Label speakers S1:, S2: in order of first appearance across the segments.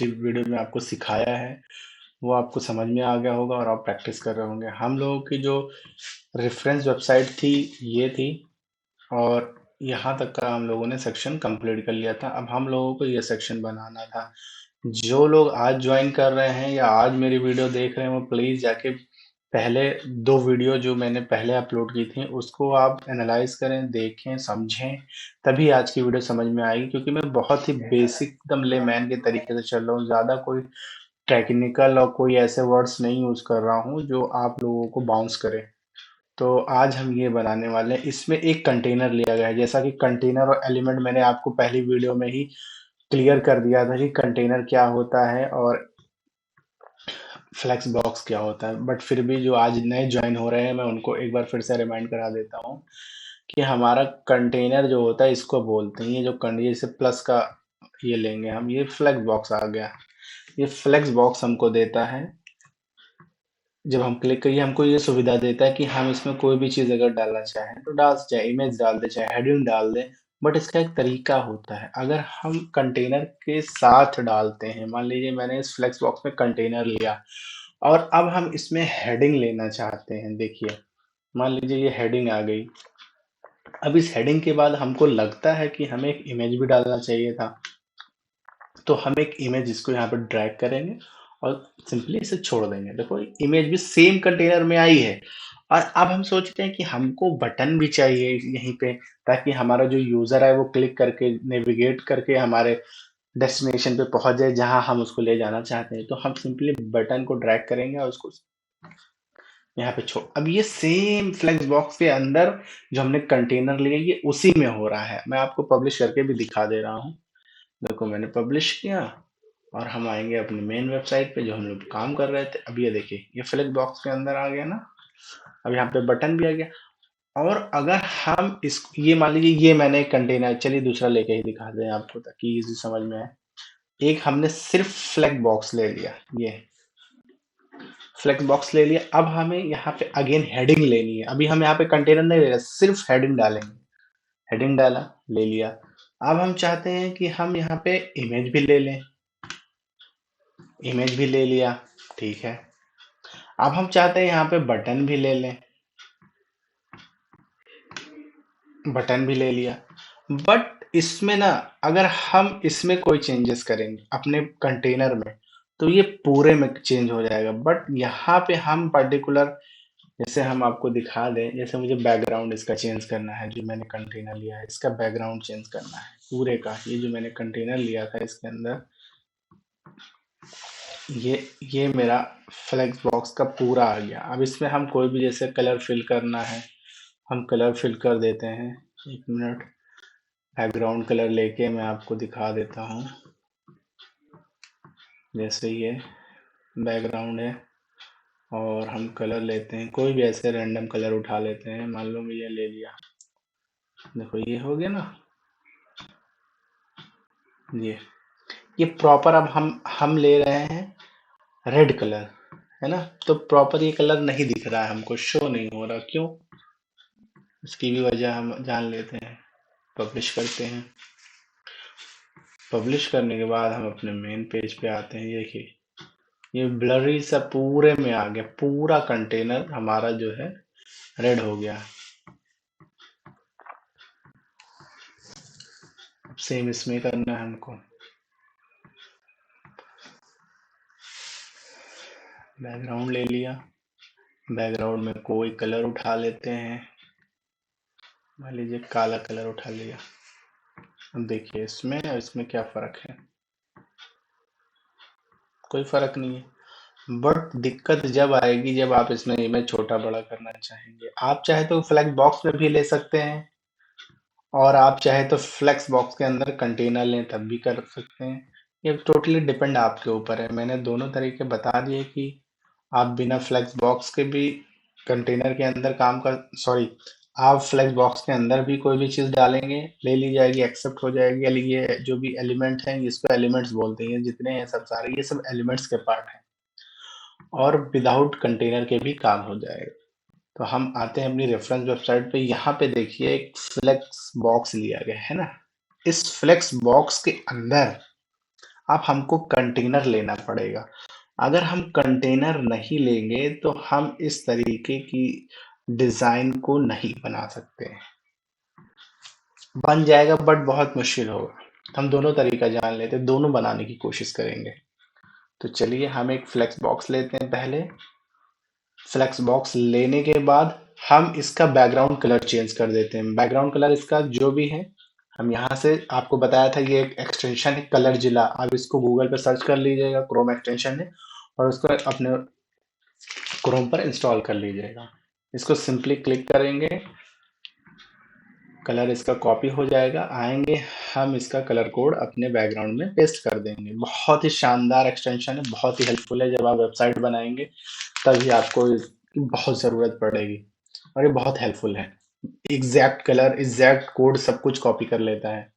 S1: Video में आपको सिखाया है वो आपको समझ में आ गया होगा और आप प्रैक्टिस कर रहे होंगे। हम लोगों की जो रेफरेंस वेबसाइट थी ये थी और यहाँ तक का हम लोगों ने सेक्शन कंप्लीट कर लिया था। अब हम लोगों को ये सेक्शन बनाना था। जो लोग आज ज्वाइन कर रहे हैं या आज मेरी वीडियो देख रहे हैं वो प्लीज़ जाके पहले 2 वीडियो जो मैंने पहले अपलोड की थी उसको आप एनालाइज करें, देखें, समझें, तभी आज की वीडियो समझ में आएगी। क्योंकि मैं बहुत ही बेसिक एकदम लेमैन के तरीके से चल रहा हूँ, ज़्यादा कोई टेक्निकल और कोई ऐसे वर्ड्स नहीं यूज़ कर रहा हूँ जो आप लोगों को बाउंस करे। तो आज हम ये बनाने वाले हैं। इसमें एक कंटेनर लिया गया है, जैसा कि कंटेनर और एलिमेंट मैंने आपको पहली वीडियो में ही क्लियर कर दिया था कि कंटेनर क्या होता है और फ्लेक्स बॉक्स क्या होता है। बट फिर भी जो आज नए ज्वाइन हो रहे हैं मैं उनको एक बार फिर से रिमाइंड करा देता हूँ कि हमारा कंटेनर जो होता है इसको बोलते हैं, ये जो जैसे प्लस का ये लेंगे हम, ये फ्लेक्स बॉक्स आ गया। ये फ्लेक्स बॉक्स हमको देता है, जब हम क्लिक करिए हमको ये सुविधा देता है कि हम इसमें कोई भी चीज़ अगर डालना चाहें तो डाल, चाहे इमेज डाल दें, चाहे हेडिंग डाल दें। बट इसका एक तरीका होता है। अगर हम कंटेनर के साथ डालते हैं, मान लीजिए मैंने इस फ्लेक्स बॉक्स में कंटेनर लिया और अब हम इसमें हेडिंग लेना चाहते हैं। देखिए मान लीजिए ये हेडिंग आ गई। अब इस हेडिंग के बाद हमको लगता है कि हमें एक इमेज भी डालना चाहिए था, तो हम एक इमेज इसको यहाँ पे ड्रैग करेंगे और सिंपली इसे छोड़ देंगे। देखो इमेज भी सेम कंटेनर में आई है। और अब हम सोचते हैं कि हमको बटन भी चाहिए यहीं पे, ताकि हमारा जो यूजर है वो क्लिक करके नेविगेट करके हमारे डेस्टिनेशन पे पहुंच जाए जहां हम उसको ले जाना चाहते हैं। तो हम सिंपली बटन को ड्रैग करेंगे और उसको यहाँ पे छोड़। अब ये सेम फ्लेक्स बॉक्स के अंदर जो हमने कंटेनर लिया ये उसी में हो रहा है। मैं आपको पब्लिश करके भी दिखा दे रहा हूँ। देखो मैंने पब्लिश किया और हम आएंगे अपने मेन वेबसाइट पे जो हम लोग काम कर रहे थे। अब ये देखिए ये फ्लेक्स बॉक्स के अंदर आ गया ना। अब यहाँ पे बटन भी आ गया। और अगर हम इस ये मान लीजिए ये मैंने एक कंटेनर, चलिए दूसरा लेके ही दिखा दें आपको ताकि इजी समझ में आए। एक हमने सिर्फ फ्लेक्स बॉक्स ले लिया, ये फ्लेक्स बॉक्स ले लिया। अब हमें यहाँ पे अगेन हेडिंग लेनी है। अभी हम यहाँ पे कंटेनर नहीं ले रहे, सिर्फ हेडिंग डालेंगे। हेडिंग डाला, ले लिया। अब हम चाहते हैं कि हम यहाँ पे इमेज भी ले लें, इमेज भी ले लिया, ठीक है। अब हम चाहते हैं यहाँ पे बटन भी ले लें, बटन भी ले लिया। बट इसमें ना अगर हम इसमें कोई चेंजेस करेंगे अपने कंटेनर में तो ये पूरे में चेंज हो जाएगा। बट यहाँ पे हम पर्टिकुलर, जैसे हम आपको दिखा दें, जैसे मुझे बैकग्राउंड इसका चेंज करना है, जो मैंने कंटेनर लिया है इसका बैकग्राउंड चेंज करना है पूरे का। ये जो मैंने कंटेनर लिया था इसके अंदर ये मेरा फ्लेक्स बॉक्स का पूरा आ गया। अब इसमें हम कोई भी जैसे कलर फिल करना है हम कलर फिल कर देते हैं। एक मिनट, बैकग्राउंड कलर लेके मैं आपको दिखा देता हूँ। जैसे ये बैकग्राउंड है और हम कलर लेते हैं, कोई भी ऐसे रैंडम कलर उठा लेते हैं। मान लो मैं ये ले लिया, देखो ये हो गया ना। ये प्रॉपर अब हम ले रहे हैं रेड कलर, है ना। तो प्रॉपर ये कलर नहीं दिख रहा है हमको, शो नहीं हो रहा। क्यों? इसकी भी वजह हम जान लेते हैं। पब्लिश करते हैं। पब्लिश करने के बाद हम अपने मेन पेज पे आते हैं। देखिए ये ब्लरी सा पूरे में आ गया, पूरा कंटेनर हमारा जो है रेड हो गया। सेम इसमें करना है हमको। बैकग्राउंड ले लिया, बैकग्राउंड में कोई कलर उठा लेते हैं, मान लीजिए काला कलर उठा लिया। अब देखिए इसमें और इसमें क्या फर्क है, कोई फर्क नहीं है। बट दिक्कत जब आएगी जब आप इसमें इमेज छोटा बड़ा करना चाहेंगे। आप चाहे तो फ्लेक्स बॉक्स में भी ले सकते हैं और आप चाहे तो फ्लेक्स बॉक्स के अंदर कंटेनर लें तब भी कर सकते हैं। ये टोटली डिपेंड आपके ऊपर है। मैंने दोनों तरीके बता दिए कि आप बिना फ्लेक्स बॉक्स के भी कंटेनर के अंदर काम कर, सॉरी, आप फ्लेक्स बॉक्स के अंदर भी कोई भी चीज़ डालेंगे ले ली जाएगी, एक्सेप्ट हो जाएगी। ये जो भी एलिमेंट हैं इसको एलिमेंट्स बोलते हैं, जितने हैं सब सारे ये सब एलिमेंट्स के पार्ट हैं और विदाउट कंटेनर के भी काम हो जाएगा। तो हम आते हैं अपनी रेफरेंस वेबसाइट पे। यहाँ पे देखिए एक फ्लेक्स बॉक्स लिया गया है ना। इस फ्लेक्स बॉक्स के अंदर अब हमको कंटेनर लेना पड़ेगा। अगर हम कंटेनर नहीं लेंगे तो हम इस तरीके की डिजाइन को नहीं बना सकते। बन जाएगा बट बहुत मुश्किल होगा। हम दोनों तरीका जान लेते हैं, दोनों बनाने की कोशिश करेंगे। तो चलिए हम एक फ्लेक्स बॉक्स लेते हैं पहले। फ्लेक्स बॉक्स लेने के बाद हम इसका बैकग्राउंड कलर चेंज कर देते हैं। बैकग्राउंड कलर इसका जो भी है, हम यहाँ से आपको बताया था ये एक एक्सटेंशन है कलर जिला। आप इसको गूगल पे सर्च कर लीजिएगा, क्रोम एक्सटेंशन है, और उसको अपने क्रोम पर इंस्टॉल कर लीजिएगा। इसको सिंपली क्लिक करेंगे, कलर इसका कॉपी हो जाएगा। आएंगे हम इसका कलर कोड अपने बैकग्राउंड में पेस्ट कर देंगे। बहुत ही शानदार एक्सटेंशन है, बहुत ही हेल्पफुल है। जब आप वेबसाइट बनाएंगे तभी आपको इसकी बहुत ज़रूरत पड़ेगी, और ये बहुत हेल्पफुल है। एग्जैक्ट कलर, एग्जैक्ट कोड सब कुछ कॉपी कर लेता है।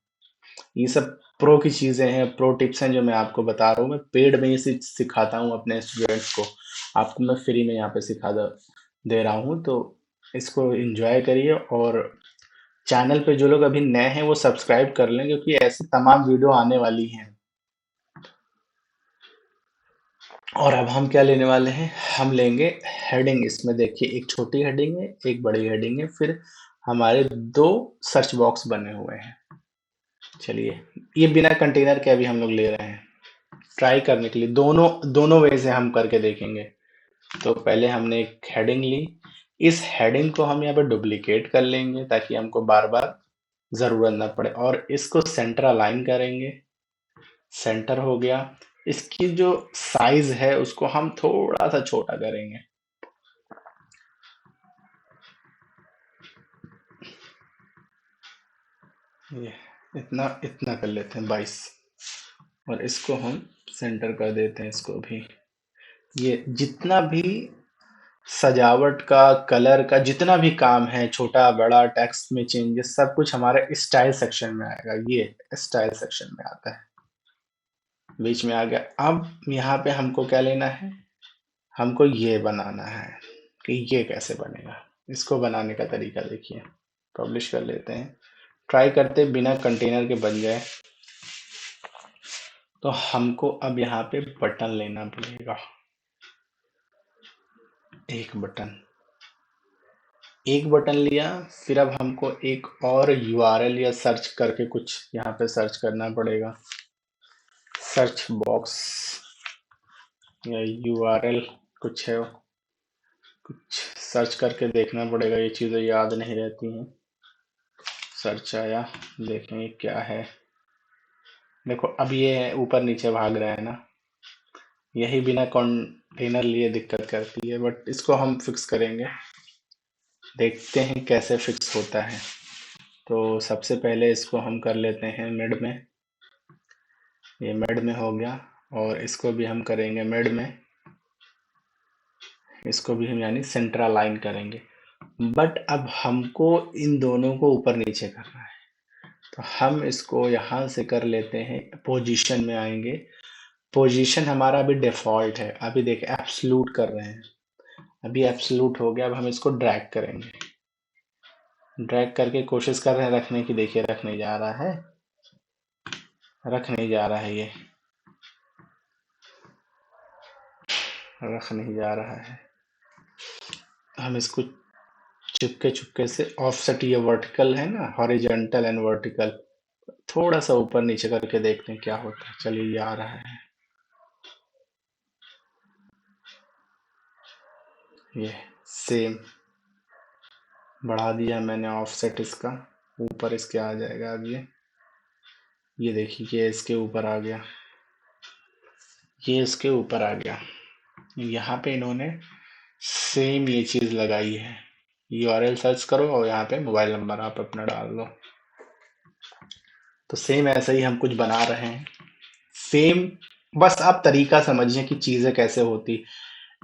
S1: ये सब प्रो की चीज़ें हैं, प्रो टिप्स हैं जो मैं आपको बता रहा हूँ। मैं पेड में ये सिखाता हूँ अपने स्टूडेंट्स को, आपको मैं फ्री में यहाँ पे दे रहा हूँ। तो इसको एंजॉय करिए, और चैनल पे जो लोग अभी नए हैं वो सब्सक्राइब कर लें, क्योंकि ऐसी तमाम वीडियो आने वाली हैं। और अब हम क्या लेने वाले हैं, हम लेंगे हेडिंग। इसमें देखिए एक छोटी हेडिंग है, एक बड़ी हेडिंग है, फिर हमारे दो सर्च बॉक्स बने हुए हैं। चलिए, ये बिना कंटेनर के अभी हम लोग ले रहे हैं ट्राई करने के लिए। दोनों दोनों वे से हम करके देखेंगे। तो पहले हमने एक हेडिंग ली, इस हेडिंग को हम यहाँ पे डुप्लीकेट कर लेंगे ताकि हमको बार बार जरूरत ना पड़े, और इसको सेंटर अलाइन करेंगे। सेंटर हो गया। इसकी जो साइज है उसको हम थोड़ा सा छोटा करेंगे। ये इतना इतना कर लेते हैं 22, और इसको हम सेंटर कर देते हैं। इसको भी, ये जितना भी सजावट का, कलर का जितना भी काम है, छोटा बड़ा टेक्स्ट में चेंजेस, सब कुछ हमारे स्टाइल सेक्शन में आएगा। ये स्टाइल सेक्शन में आता है, बीच में आ गया। अब यहाँ पे हमको क्या लेना है, हमको ये बनाना है कि ये कैसे बनेगा। इसको बनाने का तरीका देखिए। पब्लिश कर लेते हैं, ट्राई करते बिना कंटेनर के बन जाए। तो हमको अब यहाँ पे बटन लेना पड़ेगा, एक बटन। एक बटन लिया, फिर अब हमको एक और यूआरएल या सर्च करके कुछ यहाँ पे सर्च करना पड़ेगा। सर्च बॉक्स या यूआरएल कुछ है, कुछ सर्च करके देखना पड़ेगा। ये चीज़ें याद नहीं रहती हैं। सर्च आया, देखेंगे क्या है। देखो अब ये ऊपर नीचे भाग रहा है ना, यही बिना कंटेनर लिए दिक्कत करती है, बट इसको हम फिक्स करेंगे। देखते हैं कैसे फिक्स होता है। तो सबसे पहले इसको हम कर लेते हैं मिड में। ये मिड में हो गया, और इसको भी हम करेंगे मिड में। इसको भी हम यानी सेंटर अलाइन करेंगे। बट अब हमको इन दोनों को ऊपर नीचे करना है, तो हम इसको यहाँ से कर लेते हैं। पोजीशन में आएंगे, पोजीशन हमारा अभी डिफॉल्ट है। अभी देखिए एब्सलूट कर रहे हैं, अभी एब्सलूट हो गया। अब हम इसको ड्रैग करेंगे, ड्रैग करके कोशिश कर रहे हैं रखने की। देखिए रख नहीं जा रहा है, रख नहीं जा रहा है, ये रख नहीं जा रहा है। हम इसको चुपके चुपके से ऑफसेट, ये वर्टिकल है ना, हॉरिजॉन्टल एंड वर्टिकल, थोड़ा सा ऊपर नीचे करके देखते हैं क्या होता है। चलिए ये आ रहा है, ये सेम बढ़ा दिया मैंने ऑफसेट इसका, ऊपर इसके आ जाएगा। अब ये देखिए ये इसके ऊपर आ गया, ये इसके ऊपर आ गया। यहाँ पे इन्होंने सेम ये चीज़ लगाई है। यूआरएल सर्च करो और यहाँ पे मोबाइल नंबर आप अपना डाल दो। तो सेम ऐसे ही हम कुछ बना रहे हैं, सेम। बस आप तरीका समझिए कि चीज़ें कैसे होती,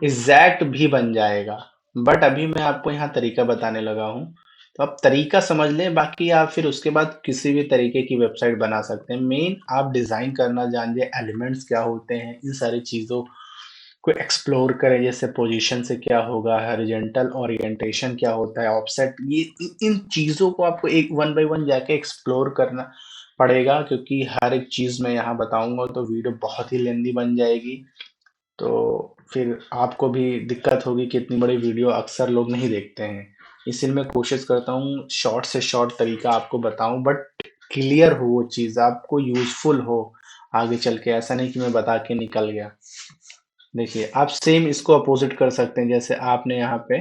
S1: एग्जैक्ट भी बन जाएगा। बट अभी मैं आपको यहाँ तरीका बताने लगा हूँ, तो आप तरीका समझ लें। बाकी आप फिर उसके बाद किसी भी तरीके की वेबसाइट बना सकते हैं। मेन आप डिज़ाइन करना जान जाए, एलिमेंट्स क्या होते हैं, इन सारी चीज़ों को एक्सप्लोर करें। जैसे पोजीशन से क्या होगा, हॉरिजॉन्टल ओरिएंटेशन क्या होता है, ऑफसेट, ये इन चीज़ों को आपको एक वन बाय वन जाके एक्सप्लोर करना। पड़ेगा, क्योंकि हर एक चीज़ मैं यहाँ बताऊंगा तो वीडियो बहुत ही लेंदी बन जाएगी। तो फिर आपको भी दिक्कत होगी कि इतनी बड़ी वीडियो अक्सर लोग नहीं देखते हैं। इसलिए मैं कोशिश करता हूँ शॉर्ट से शॉर्ट तरीका आपको बताऊं, बट क्लियर हो वो चीज़, आपको यूजफुल हो आगे चल के। ऐसा नहीं कि मैं बता के निकल गया। देखिए, आप सेम इसको अपोजिट कर सकते हैं। जैसे आपने यहाँ पे,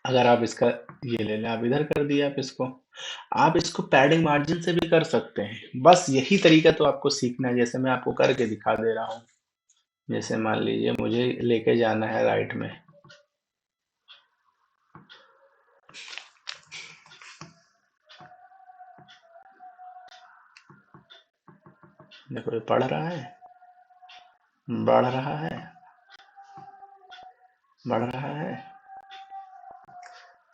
S1: अगर आप इसका ये ले लें, आप इधर कर दिए आप इसको पैडिंग मार्जिन से भी कर सकते हैं। बस यही तरीका तो आपको सीखना है। जैसे मैं आपको करके दिखा दे रहा हूँ। जैसे मान लीजिए मुझे लेके जाना है राइट में, देखो ये पढ़ रहा है, बढ़ रहा है, बढ़ रहा है।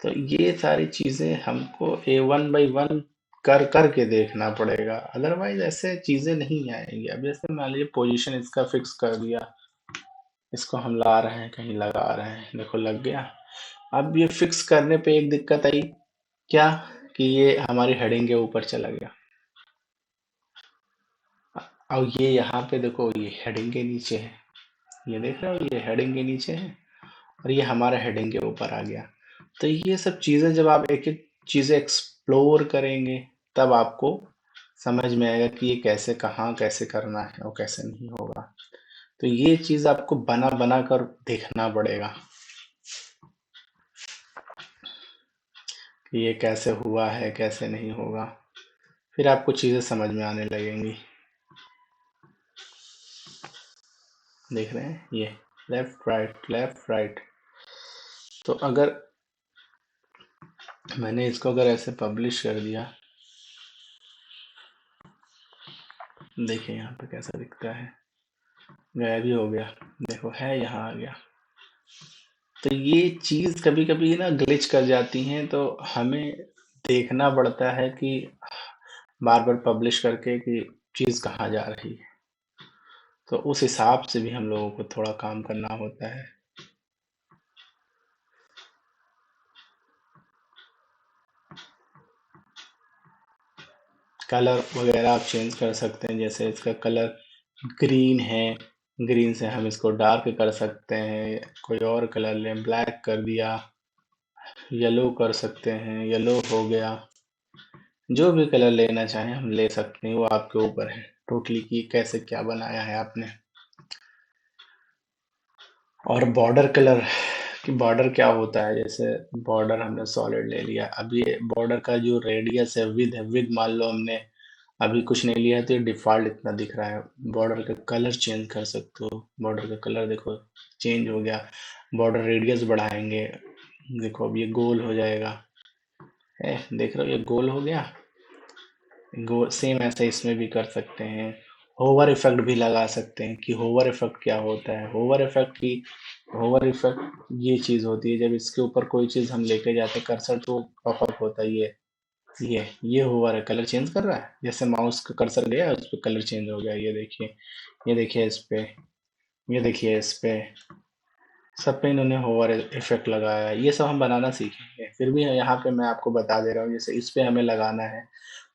S1: तो ये सारी चीजें हमको A1 by 1 कर करके देखना पड़ेगा, अदरवाइज ऐसे चीजें नहीं आएंगी। अब जैसे मान लीजिए पोजीशन इसका फिक्स कर दिया, इसको हम ला रहे हैं, कहीं लगा रहे हैं, देखो लग गया। अब ये फिक्स करने पे एक दिक्कत आई, क्या, कि ये हमारी हेडिंग के ऊपर चला गया। और ये यहाँ पे देखो, ये हेडिंग के नीचे है, ये देख रहे हो, ये हेडिंग के नीचे है और ये हमारा हेडिंग के ऊपर आ गया। तो ये सब चीज़ें जब आप एक एक चीज़ें एक्सप्लोर करेंगे, तब आपको समझ में आएगा कि ये कैसे, कहाँ कैसे करना है और कैसे नहीं होगा। तो ये चीज़ आपको बना बना कर देखना पड़ेगा कि ये कैसे हुआ है, कैसे नहीं होगा। फिर आपको चीज़ें समझ में आने लगेंगी। देख रहे हैं ये, लेफ्ट राइट लेफ्ट राइट। तो अगर मैंने इसको अगर ऐसे पब्लिश कर दिया, देखिए यहाँ पे कैसा दिखता है, गायब ही हो गया। देखो है, यहाँ आ गया। तो ये चीज़ कभी कभी ना ग्लिच कर जाती हैं, तो हमें देखना पड़ता है कि बार बार पब्लिश करके कि चीज़ कहाँ जा रही है। तो उस हिसाब से भी हम लोगों को थोड़ा काम करना होता है। कलर वगैरह आप चेंज कर सकते हैं। जैसे इसका कलर ग्रीन है, ग्रीन से हम इसको डार्क कर सकते हैं। कोई और कलर लें, ब्लैक कर दिया, येलो कर सकते हैं, येलो हो गया। जो भी कलर लेना चाहें हम ले सकते हैं, वो आपके ऊपर है टोटली कि कैसे क्या बनाया है आपने। और बॉर्डर कलर, कि बॉर्डर क्या होता है। जैसे बॉर्डर हमने सॉलिड ले लिया, अब ये बॉर्डर का जो रेडियस है, विद मान लो हमने अभी कुछ नहीं लिया, तो ये डिफ़ॉल्ट इतना दिख रहा है। बॉर्डर का कलर चेंज कर सकते हो। बॉर्डर का कलर देखो चेंज हो गया। बॉर्डर रेडियस बढ़ाएंगे, देखो अब ये गोल हो जाएगा। है, देख रहे हो, ये गोल हो गया। गोल सेम ऐसे इसमें भी कर सकते हैं। होवर इफेक्ट भी लगा सकते हैं, कि होवर इफेक्ट क्या होता है। होवर इफेक्ट ये चीज़ होती है, जब इसके ऊपर कोई चीज़ हम लेके जाते हैं कर्सर, तो पॉपअप होता है। ये होवर है, कलर चेंज कर रहा है। जैसे माउस का कर्सर गया, उस पर कलर चेंज हो गया। ये देखिए, ये देखिए इस पे, ये देखिए इस पे, सब पे इन्होंने होवर इफेक्ट लगाया है। ये सब हम बनाना सीखेंगे। फिर भी यहाँ पे मैं आपको बता दे रहा हूँ, जैसे इस पे हमें लगाना है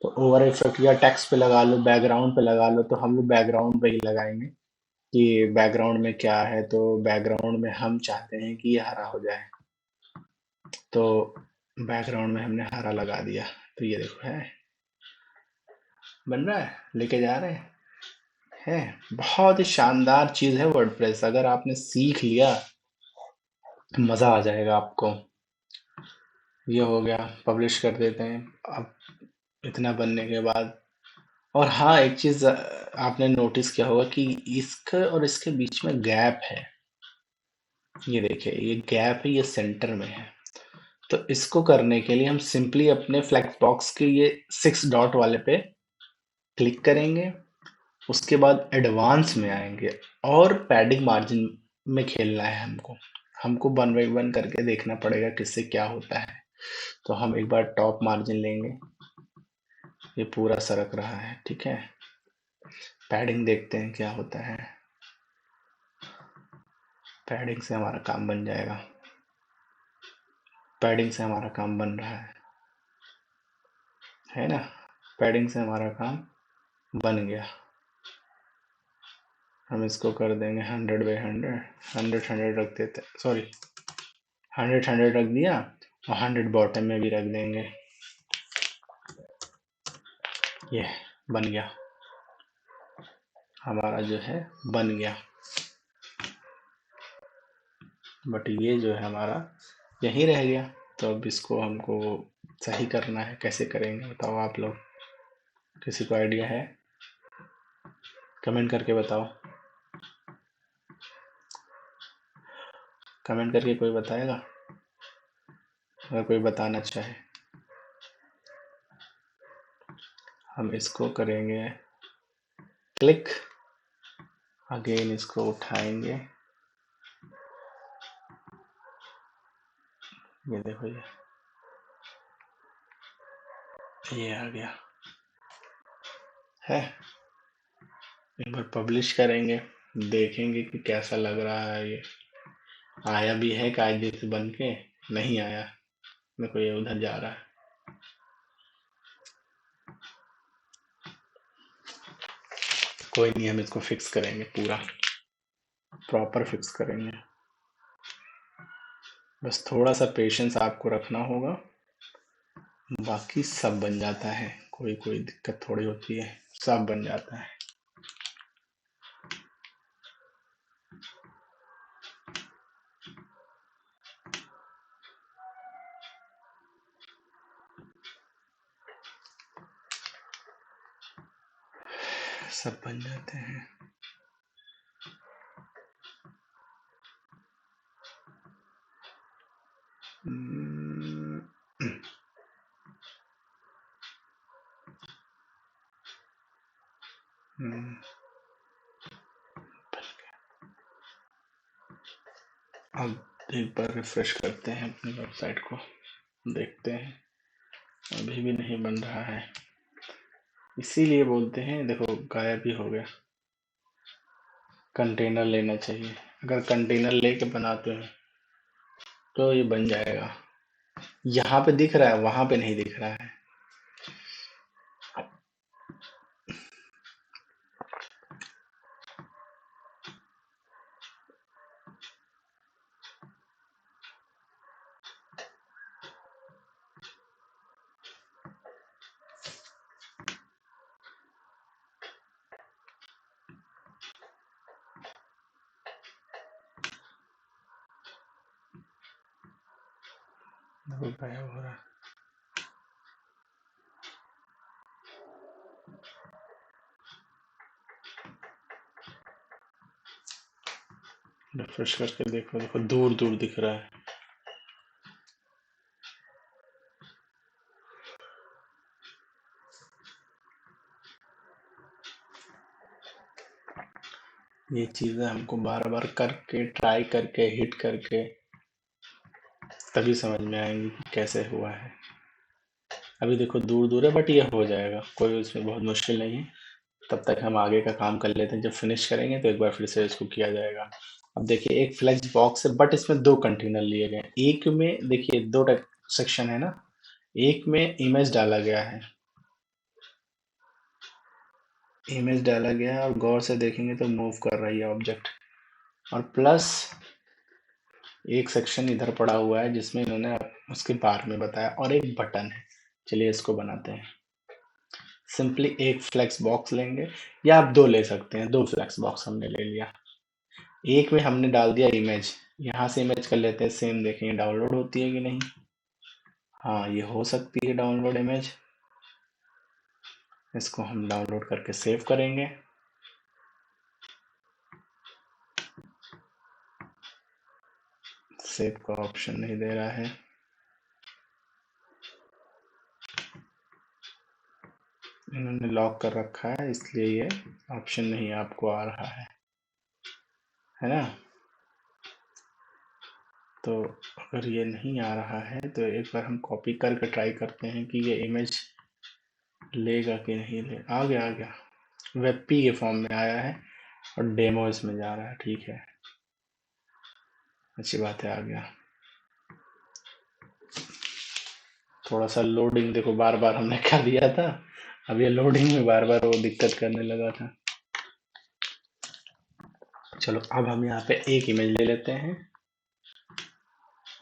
S1: तो ओवर इफेक्ट या टेक्स्ट पे लगा लो, बैकग्राउंड पे लगा लो, तो हम लोग बैकग्राउंड पे ही लगाएंगे कि बैकग्राउंड में क्या है। तो बैकग्राउंड में हम चाहते हैं कि ये हरा हो जाए, तो बैकग्राउंड में हमने हरा लगा दिया। तो ये देखो है, बन रहा है, लेके जा रहे हैं। है, बहुत ही शानदार चीज़ है वर्डप्रेस। अगर आपने सीख लिया तो मज़ा आ जाएगा आपको। ये हो गया, पब्लिश कर देते हैं। अब इतना बनने के बाद, और हाँ एक चीज़ आपने नोटिस किया होगा कि इसके और इसके बीच में गैप है। ये देखिए, ये गैप है, ये सेंटर में है। तो इसको करने के लिए हम सिंपली अपने फ्लेक्स बॉक्स के ये 6 डॉट वाले पे क्लिक करेंगे। उसके बाद एडवांस में आएंगे और पैडिंग मार्जिन में खेलना है हमको। हमको 1 by 1 करके देखना पड़ेगा किससे क्या होता है। तो हम एक बार टॉप मार्जिन लेंगे, ये पूरा सरक रहा है, ठीक है। पैडिंग देखते हैं क्या होता है। पैडिंग से हमारा काम बन जाएगा। पैडिंग से हमारा काम बन रहा है ना। पैडिंग से हमारा काम बन गया। हम इसको कर देंगे 100 बाई 100, 100 रख देते, सॉरी 100 रख दिया, और 100 बॉटम में भी रख देंगे। ये बन गया, हमारा जो है बन गया। बट ये जो है हमारा यहीं रह गया। तो अब इसको हमको सही करना है, कैसे करेंगे बताओ आप लोग, किसी को आइडिया है? कमेंट करके बताओ, कमेंट करके कोई बताएगा अगर कोई बताना चाहे। हम इसको करेंगे क्लिक, अगेन इसको उठाएंगे, ये देखो ये आ गया है। एक बार पब्लिश करेंगे, देखेंगे कि कैसा लग रहा है। ये आया भी है कायदे से बन के? नहीं आया, देखो ये उधर जा रहा है। कोई नहीं, हम इसको फिक्स करेंगे, पूरा प्रॉपर फिक्स करेंगे। बस थोड़ा सा पेशेंस आपको रखना होगा, बाकी सब बन जाता है। कोई कोई दिक्कत थोड़ी होती है, सब बन जाता है। सब बन जाते हैं। हम्म, हम्म, अब एक बार रिफ्रेश करते हैं अपनी वेबसाइट को, देखते हैं। अभी भी नहीं बन रहा है, इसीलिए बोलते हैं। देखो गायब ही हो गया। कंटेनर लेना चाहिए, अगर कंटेनर लेके बनाते हैं तो ये बन जाएगा। यहाँ पे दिख रहा है, वहां पे नहीं दिख रहा है। देखो गायब हो रहा है। रिफ्रेश करके देखो, देखो दूर दूर दिख रहा है। ये चीजें हमको बार बार करके, ट्राई करके, हिट करके तभी समझ में आएंगी कि कैसे हुआ है। अभी देखो दूर दूर है, बट ये हो जाएगा, कोई उसमें बहुत मुश्किल नहीं है। तब तक हम आगे का काम कर लेते हैं, जब फिनिश करेंगे तो एक बार फिर से इसको किया जाएगा। अब देखिए एक फ्लेक्स बॉक्स है, बट इसमें दो कंटेनर लिए गए। एक में देखिए दो सेक्शन है ना, एक में इमेज डाला गया है, इमेज डाला गया है, और गौर से देखेंगे तो मूव कर रही है ऑब्जेक्ट। और प्लस एक सेक्शन इधर पड़ा हुआ है जिसमें इन्होंने उसके बारे में बताया, और एक बटन है। चलिए इसको बनाते हैं। सिंपली एक फ्लेक्स बॉक्स लेंगे, या आप दो ले सकते हैं। दो फ्लेक्स बॉक्स हमने ले लिया, एक में हमने डाल दिया इमेज। यहाँ से इमेज कर लेते हैं, सेम देखेंगे डाउनलोड होती है कि नहीं। हाँ ये हो सकती है डाउनलोड इमेज। इसको हम डाउनलोड करके सेव करेंगे। सेव का ऑप्शन नहीं दे रहा है। इन्होंने लॉक कर रखा है, इसलिए ये ऑप्शन नहीं आपको आ रहा है ना। तो अगर ये नहीं आ रहा है तो एक बार हम कॉपी करके ट्राई करते हैं कि ये इमेज लेगा कि नहीं। ले आ गया, आ गया, वेब पी के फॉर्म में आया है, और डेमो इसमें जा रहा है। ठीक है, अच्छी बात है, आ गया। थोड़ा सा लोडिंग देखो, बार बार हमने कर दिया था, अब ये लोडिंग में बार बार वो दिक्कत करने लगा था। चलो अब हम यहाँ पे एक इमेज ले लेते हैं।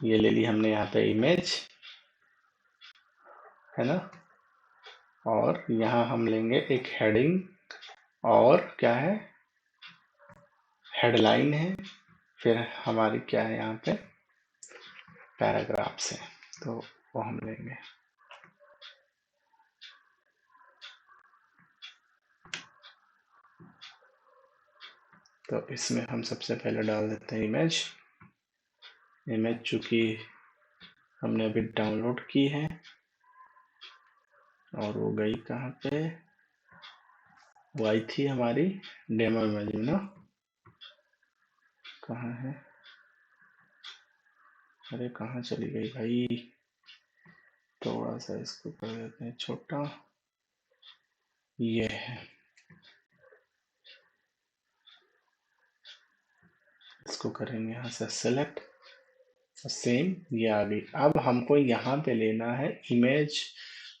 S1: ये ले ली हमने यहाँ पे इमेज, है ना। और यहाँ हम लेंगे एक हेडिंग, और क्या है, हेडलाइन है। फिर हमारी क्या है यहाँ पे, पैराग्राफ्स है, तो वो हम लेंगे। तो इसमें हम सबसे पहले डाल देते हैं इमेज। इमेज चूंकि हमने अभी डाउनलोड की है, और वो गई कहाँ पे, वो आई थी हमारी डेमो इमेज में ना। कहाँ है, अरे कहाँ चली गई भाई। थोड़ा सा इसको कर देते हैं छोटा, ये है। इसको करेंगे यहाँ से सेलेक्ट, सेम, ये आ गई। अब हमको यहाँ पे लेना है इमेज,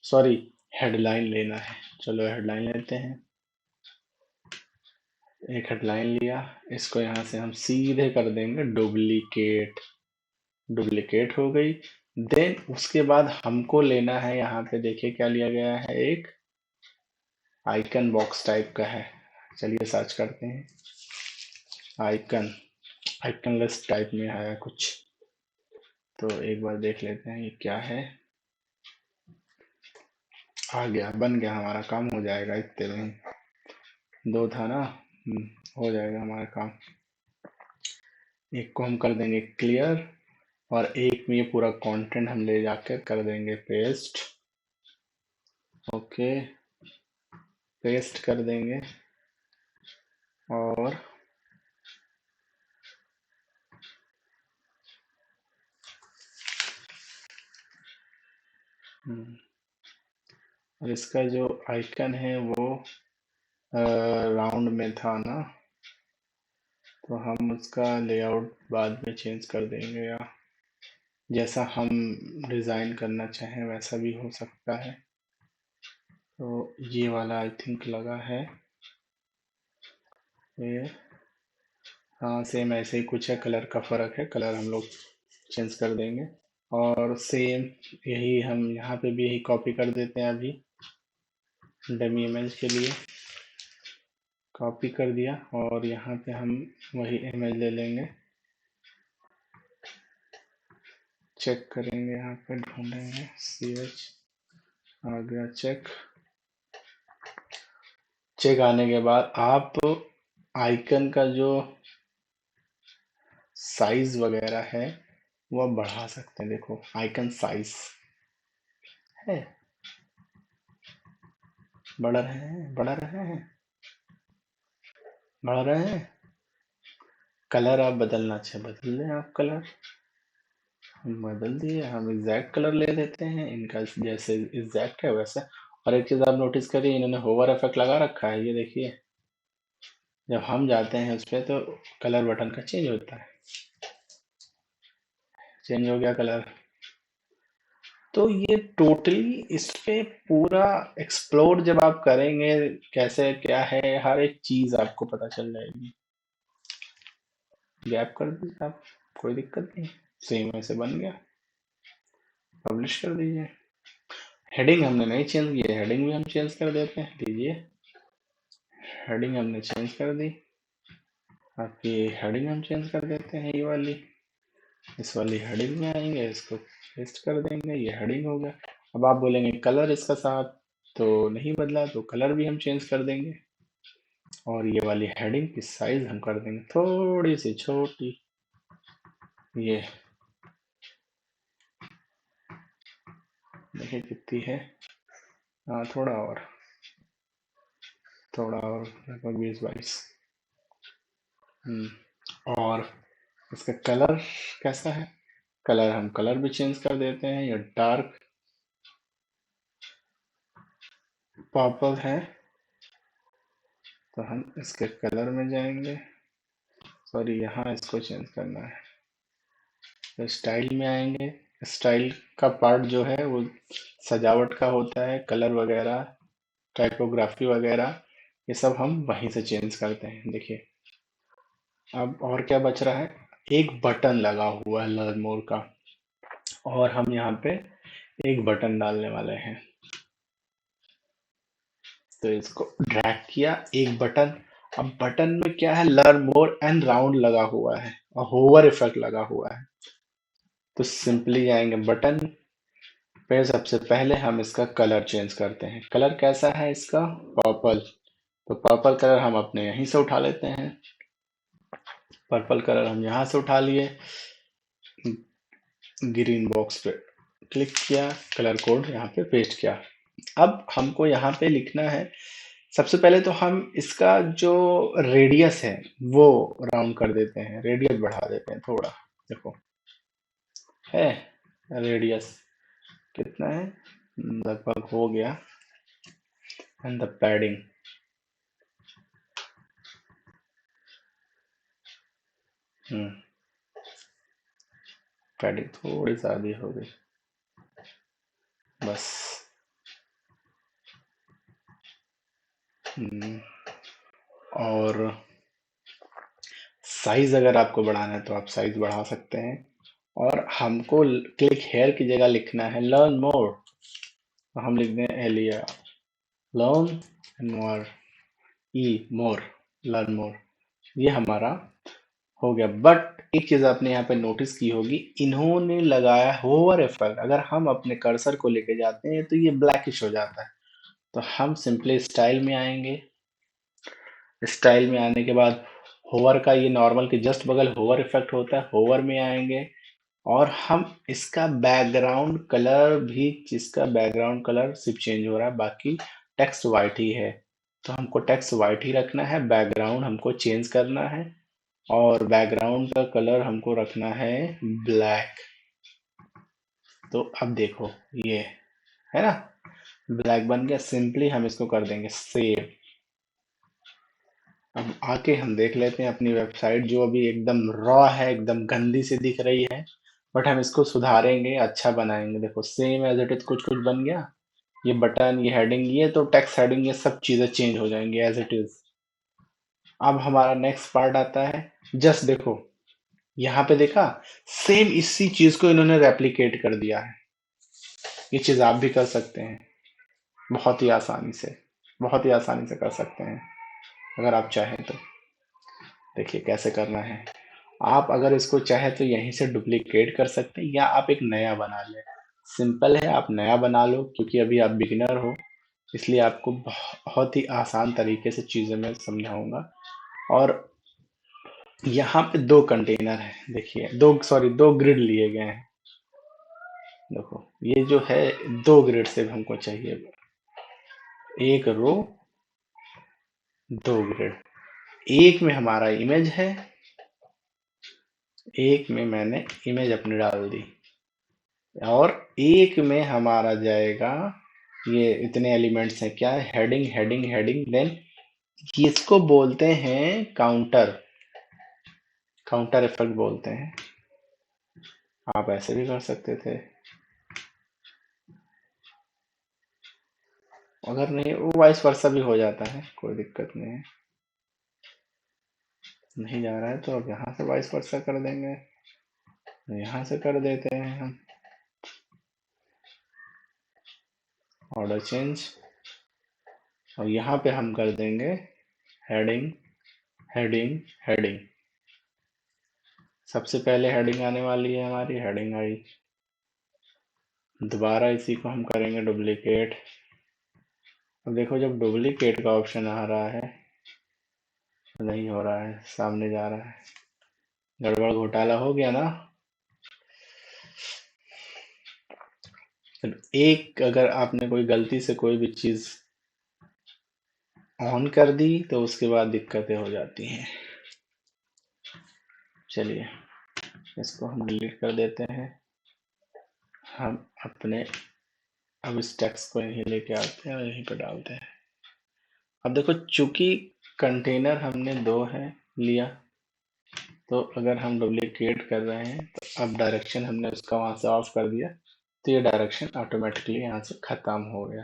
S1: सॉरी, हेडलाइन लेना है। चलो हेडलाइन लेते हैं। एक हेडलाइन लिया, इसको यहाँ से हम सीधे कर देंगे डुप्लीकेट। डुप्लीकेट हो गई। देन उसके बाद हमको लेना है, यहाँ पे देखिए क्या लिया गया है, एक आइकन बॉक्स टाइप का है। चलिए सर्च करते हैं, आइकन, आइकन लिस्ट टाइप में आया कुछ, तो एक बार देख लेते हैं ये क्या है। आ गया, बन गया, हमारा काम हो जाएगा इतने में। दो था ना, हो जाएगा हमारा काम। एक को हम कर देंगे क्लियर, और एक में ये पूरा कंटेंट हम ले जाकर कर देंगे पेस्ट। ओके, पेस्ट कर देंगे। और और इसका जो आइकन है वो राउंड में था ना, तो हम उसका लेआउट बाद में चेंज कर देंगे, या जैसा हम डिज़ाइन करना चाहें वैसा भी हो सकता है। तो ये वाला आई थिंक लगा है ये, हाँ सेम ऐसे ही कुछ है, कलर का फ़र्क है, कलर हम लोग चेंज कर देंगे। और सेम यही हम यहाँ पे भी यही कॉपी कर देते हैं, अभी डमी इमेज के लिए कॉपी कर दिया, और यहाँ पे हम वही इमेज ले लेंगे, चेक करेंगे, यहाँ पे ढूंढेंगे, CH आ गया, चेक। चेक आने के बाद आप आइकन का जो साइज वगैरह है वो आप बढ़ा सकते हैं। देखो आइकन साइज है, बढ़ रहे हैं, बढ़ रहे हैं, बढ़ रहे हैं। कलर आप बदलना चाहे बदल लें, आप कलर हम बदल दिए, हम एग्जैक्ट कलर ले लेते हैं इनका, जैसे एग्जैक्ट है वैसे। और एक चीज़ आप नोटिस करिए, इन्होंने होवर इफेक्ट लगा रखा है, ये देखिए जब हम जाते हैं उस पर तो कलर बटन का चेंज होता है, चेंज हो गया कलर। तो ये टोटली इस पे पूरा एक्सप्लोर जब आप करेंगे कैसे क्या है, हर एक चीज आपको पता चल जाएगी। गैप कर दीजिए आप, कोई दिक्कत नहीं, सेम ऐसे बन गया, पब्लिश कर दीजिए। हेडिंग हमने नहीं चेंज की है, हेडिंग भी हम चेंज कर देते हैं, लीजिए हेडिंग हमने चेंज कर दी। आपकी हेडिंग हम चेंज कर देते हैं, ये वाली, इस वाली हेडिंग में आएंगे, इसको पेस्ट कर देंगे, ये हेडिंग हो गया। अब आप बोलेंगे कलर इसका साथ तो नहीं बदला, तो कलर भी हम चेंज कर देंगे। और ये वाली हेडिंग की साइज हम कर देंगे थोड़ी सी छोटी, ये देखिए कितनी है, हाँ थोड़ा और लगभग 20-22। और इसका कलर कैसा है, कलर हम कलर भी चेंज कर देते हैं, ये डार्क पर्पल है, तो हम इसके कलर में जाएंगे, सॉरी यहाँ इसको चेंज करना है, तो स्टाइल में आएंगे। स्टाइल का पार्ट जो है वो सजावट का होता है, कलर वगैरह टाइपोग्राफी वगैरह ये सब हम वहीं से चेंज करते हैं। देखिए अब और क्या बच रहा है, एक बटन लगा हुआ है लर्न मोर का, और हम यहाँ पे एक बटन डालने वाले हैं। तो इसको ड्रैग किया, एक बटन। अब बटन में क्या है, लर्न मोर एंड राउंड लगा हुआ है और होवर इफेक्ट लगा हुआ है। तो सिंपली जाएंगे बटन पे, सबसे पहले हम इसका कलर चेंज करते हैं। कलर कैसा है इसका, पर्पल। तो पर्पल कलर हम अपने यहीं से उठा लेते हैं। पर्पल कलर हम यहाँ से उठा लिए, ग्रीन बॉक्स पे क्लिक किया, कलर कोड यहाँ पे पेस्ट किया। अब हमको यहाँ पे लिखना है, सबसे पहले तो हम इसका जो रेडियस है वो राउंड कर देते हैं, रेडियस बढ़ा देते हैं थोड़ा। देखो है रेडियस कितना है, लगभग हो गया। एंड द पैडिंग, पैडिंग थोड़ी ज्यादा हो गई बस। हम्म, और साइज अगर आपको बढ़ाना है तो आप साइज बढ़ा सकते हैं। और हमको क्लिक हेयर की जगह लिखना है लर्न मोर, तो हम लिख दें एलिया लर्न मोर, ई मोर, लर्न मोर। ये हमारा हो गया। बट एक चीज आपने यहाँ पे नोटिस की होगी, इन्होंने लगाया होवर इफेक्ट। अगर हम अपने कर्सर को लेके जाते हैं तो ये ब्लैकिश हो जाता है। तो हम सिंपली स्टाइल में आएंगे, स्टाइल में आने के बाद होवर का ये नॉर्मल के जस्ट बगल होवर इफेक्ट होता है, होवर में आएंगे और हम इसका बैकग्राउंड कलर भी, जिसका बैकग्राउंड कलर सिर्फ चेंज हो रहा है, बाकी टेक्स्ट वाइट ही है। तो हमको टेक्स्ट वाइट ही रखना है, बैकग्राउंड हमको चेंज करना है और बैकग्राउंड का कलर हमको रखना है ब्लैक। तो अब देखो ये है ना, ब्लैक बन गया। सिंपली हम इसको कर देंगे सेव। अब आके हम देख लेते हैं अपनी वेबसाइट, जो अभी एकदम रॉ है, एकदम गंदी सी दिख रही है, बट हम इसको सुधारेंगे, अच्छा बनाएंगे। देखो सेम एज इट इज कुछ कुछ बन गया। ये बटन, ये हेडिंग, ये तो टेक्स्ट हेडिंग, ये सब चीजें चेंज हो जाएंगी एज इट इज। अब हमारा नेक्स्ट पार्ट आता है, जस्ट देखो यहाँ पे देखा, सेम इसी चीज को इन्होंने रेप्लिकेट कर दिया है। ये चीज आप भी कर सकते हैं बहुत ही आसानी से, बहुत ही आसानी से कर सकते हैं अगर आप चाहें तो। देखिए कैसे करना है, आप अगर इसको चाहे तो यहीं से डुप्लीकेट कर सकते हैं या आप एक नया बना लें। सिंपल है, आप नया बना लो, क्योंकि अभी आप बिगिनर हो, इसलिए आपको बहुत ही आसान तरीके से चीज़ें मैं समझाऊंगा। और यहाँ पे दो कंटेनर है, देखिए दो, सॉरी दो ग्रिड लिए गए हैं। देखो ये जो है दो ग्रिड से हमको चाहिए, एक रो दो ग्रिड। एक में हमारा इमेज है, एक में मैंने इमेज अपनी डाल दी, और एक में हमारा जाएगा, ये इतने एलिमेंट्स हैं, क्या है, हेडिंग हेडिंग हेडिंग, देन इसको बोलते हैं काउंटर, काउंटर इफेक्ट बोलते हैं। आप ऐसे भी कर सकते थे, अगर नहीं वो वाइस वर्सा भी हो जाता है, कोई दिक्कत नहीं है। नहीं जा रहा है तो अब यहाँ से वाइस वर्सा कर देंगे, यहाँ से कर देते हैं हम ऑर्डर चेंज, और यहाँ पे हम कर देंगे हेडिंग हेडिंग हेडिंग। सबसे पहले हेडिंग आने वाली है हमारी, हेडिंग आई। दोबारा इसी को हम करेंगे डुप्लीकेट। अब देखो जब डुप्लीकेट का ऑप्शन आ रहा है, नहीं हो रहा है, सामने जा रहा है, गड़बड़ घोटाला हो गया ना। एक अगर आपने कोई गलती से कोई भी चीज ऑन कर दी तो उसके बाद दिक्कतें हो जाती हैं। चलिए इसको हम डिलीट कर देते हैं। हम अपने अब इस टेक्स्ट को यहीं लेके आते हैं और यहीं पे डालते हैं। अब देखो चूंकि कंटेनर हमने दो है लिया, तो अगर हम डुप्लीकेट कर रहे हैं तो अब डायरेक्शन हमने उसका वहां से ऑफ कर दिया, तो ये डायरेक्शन ऑटोमेटिकली यहाँ से खत्म हो गया।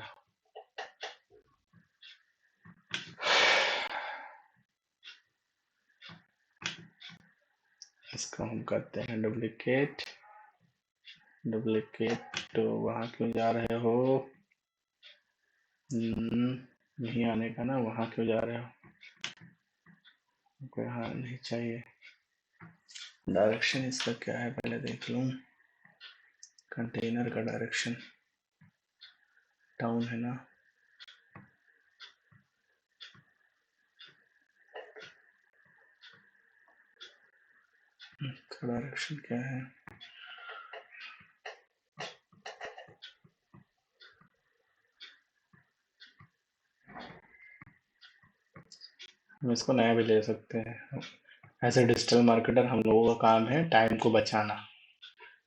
S1: इसको हम करते हैं डुप्लीकेट। तो वहाँ क्यों जा रहे हो? नहीं आने का ना, वहाँ क्यों जा रहे हो? हमको यहाँ नहीं चाहिए। डायरेक्शन इसका क्या है पहले देख लूँ। कंटेनर का डायरेक्शन डाउन है ना। इसका डायरेक्शन क्या है? हम इसको नया भी ले सकते हैं। एज ए डिजिटल मार्केटर हम लोगों का काम है टाइम को बचाना।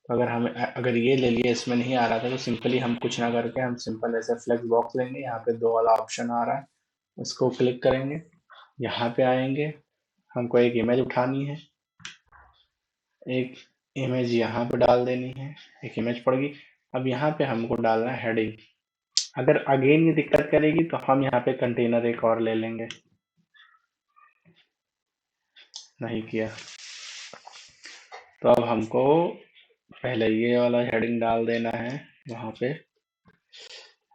S1: तो अगर ये ले लिए, इसमें नहीं आ रहा था, तो सिंपली हम कुछ ना करके हम सिंपल ऐसे फ्लेक्स बॉक्स लेंगे। यहाँ पे 2 वाला ऑप्शन आ रहा है, उसको क्लिक करेंगे। यहाँ पे आएंगे, हमको एक इमेज उठानी है, एक इमेज यहाँ पे डाल देनी है। एक इमेज पड़ गई। अब यहाँ पे हमको डालना है हेडिंग। अगर अगेन ये दिक्कत करेगी तो हम यहाँ पे कंटेनर एक और ले लेंगे। नहीं किया तो अब हमको पहले ये वाला हेडिंग डाल देना है। वहाँ पे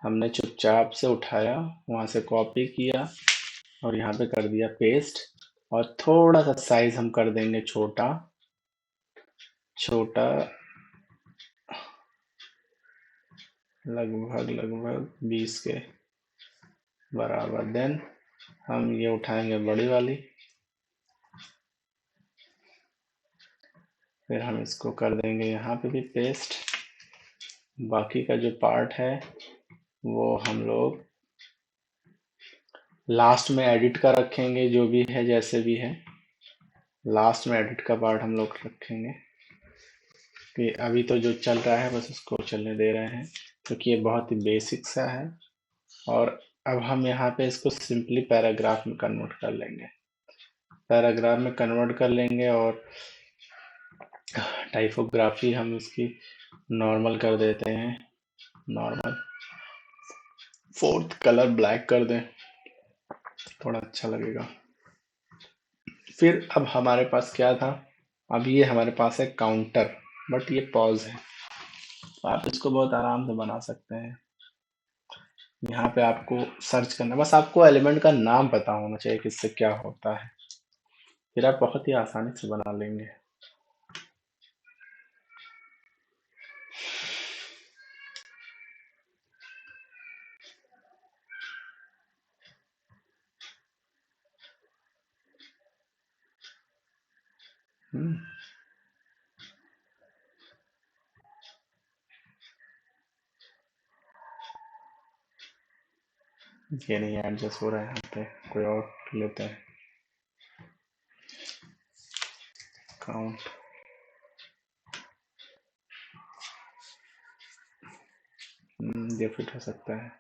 S1: हमने चुपचाप से उठाया, वहाँ से कॉपी किया और यहाँ पे कर दिया पेस्ट। और थोड़ा सा साइज हम कर देंगे छोटा छोटा, लगभग 20 के बराबर। देन हम ये उठाएंगे बड़ी वाली, फिर हम इसको कर देंगे यहाँ पे भी पेस्ट। बाकी का जो पार्ट है वो हम लोग लास्ट में एडिट का रखेंगे, जो भी है जैसे भी है लास्ट में एडिट का पार्ट हम लोग रखेंगे। कि अभी तो जो चल रहा है बस उसको चलने दे रहे हैं, क्योंकि ये बहुत ही बेसिक सा है। और अब हम यहाँ पे इसको सिंपली पैराग्राफ में कन्वर्ट कर लेंगे। और टाइपोग्राफी हम इसकी नॉर्मल कर देते हैं। नॉर्मल 4th कलर ब्लैक कर दें, थोड़ा अच्छा लगेगा। फिर अब हमारे पास क्या था? अब ये हमारे पास है काउंटर, बट ये पॉज है। तो आप इसको बहुत आराम से बना सकते हैं। यहाँ पे आपको सर्च करना, बस आपको एलिमेंट का नाम पता होना चाहिए कि इससे क्या होता है, फिर आप बहुत ही आसानी से बना लेंगे। हम्म, ये नहीं एडजस्ट हो रहा है, यहाँ पे कोई और लेते हैं। काउंट ये फिट हो सकता है।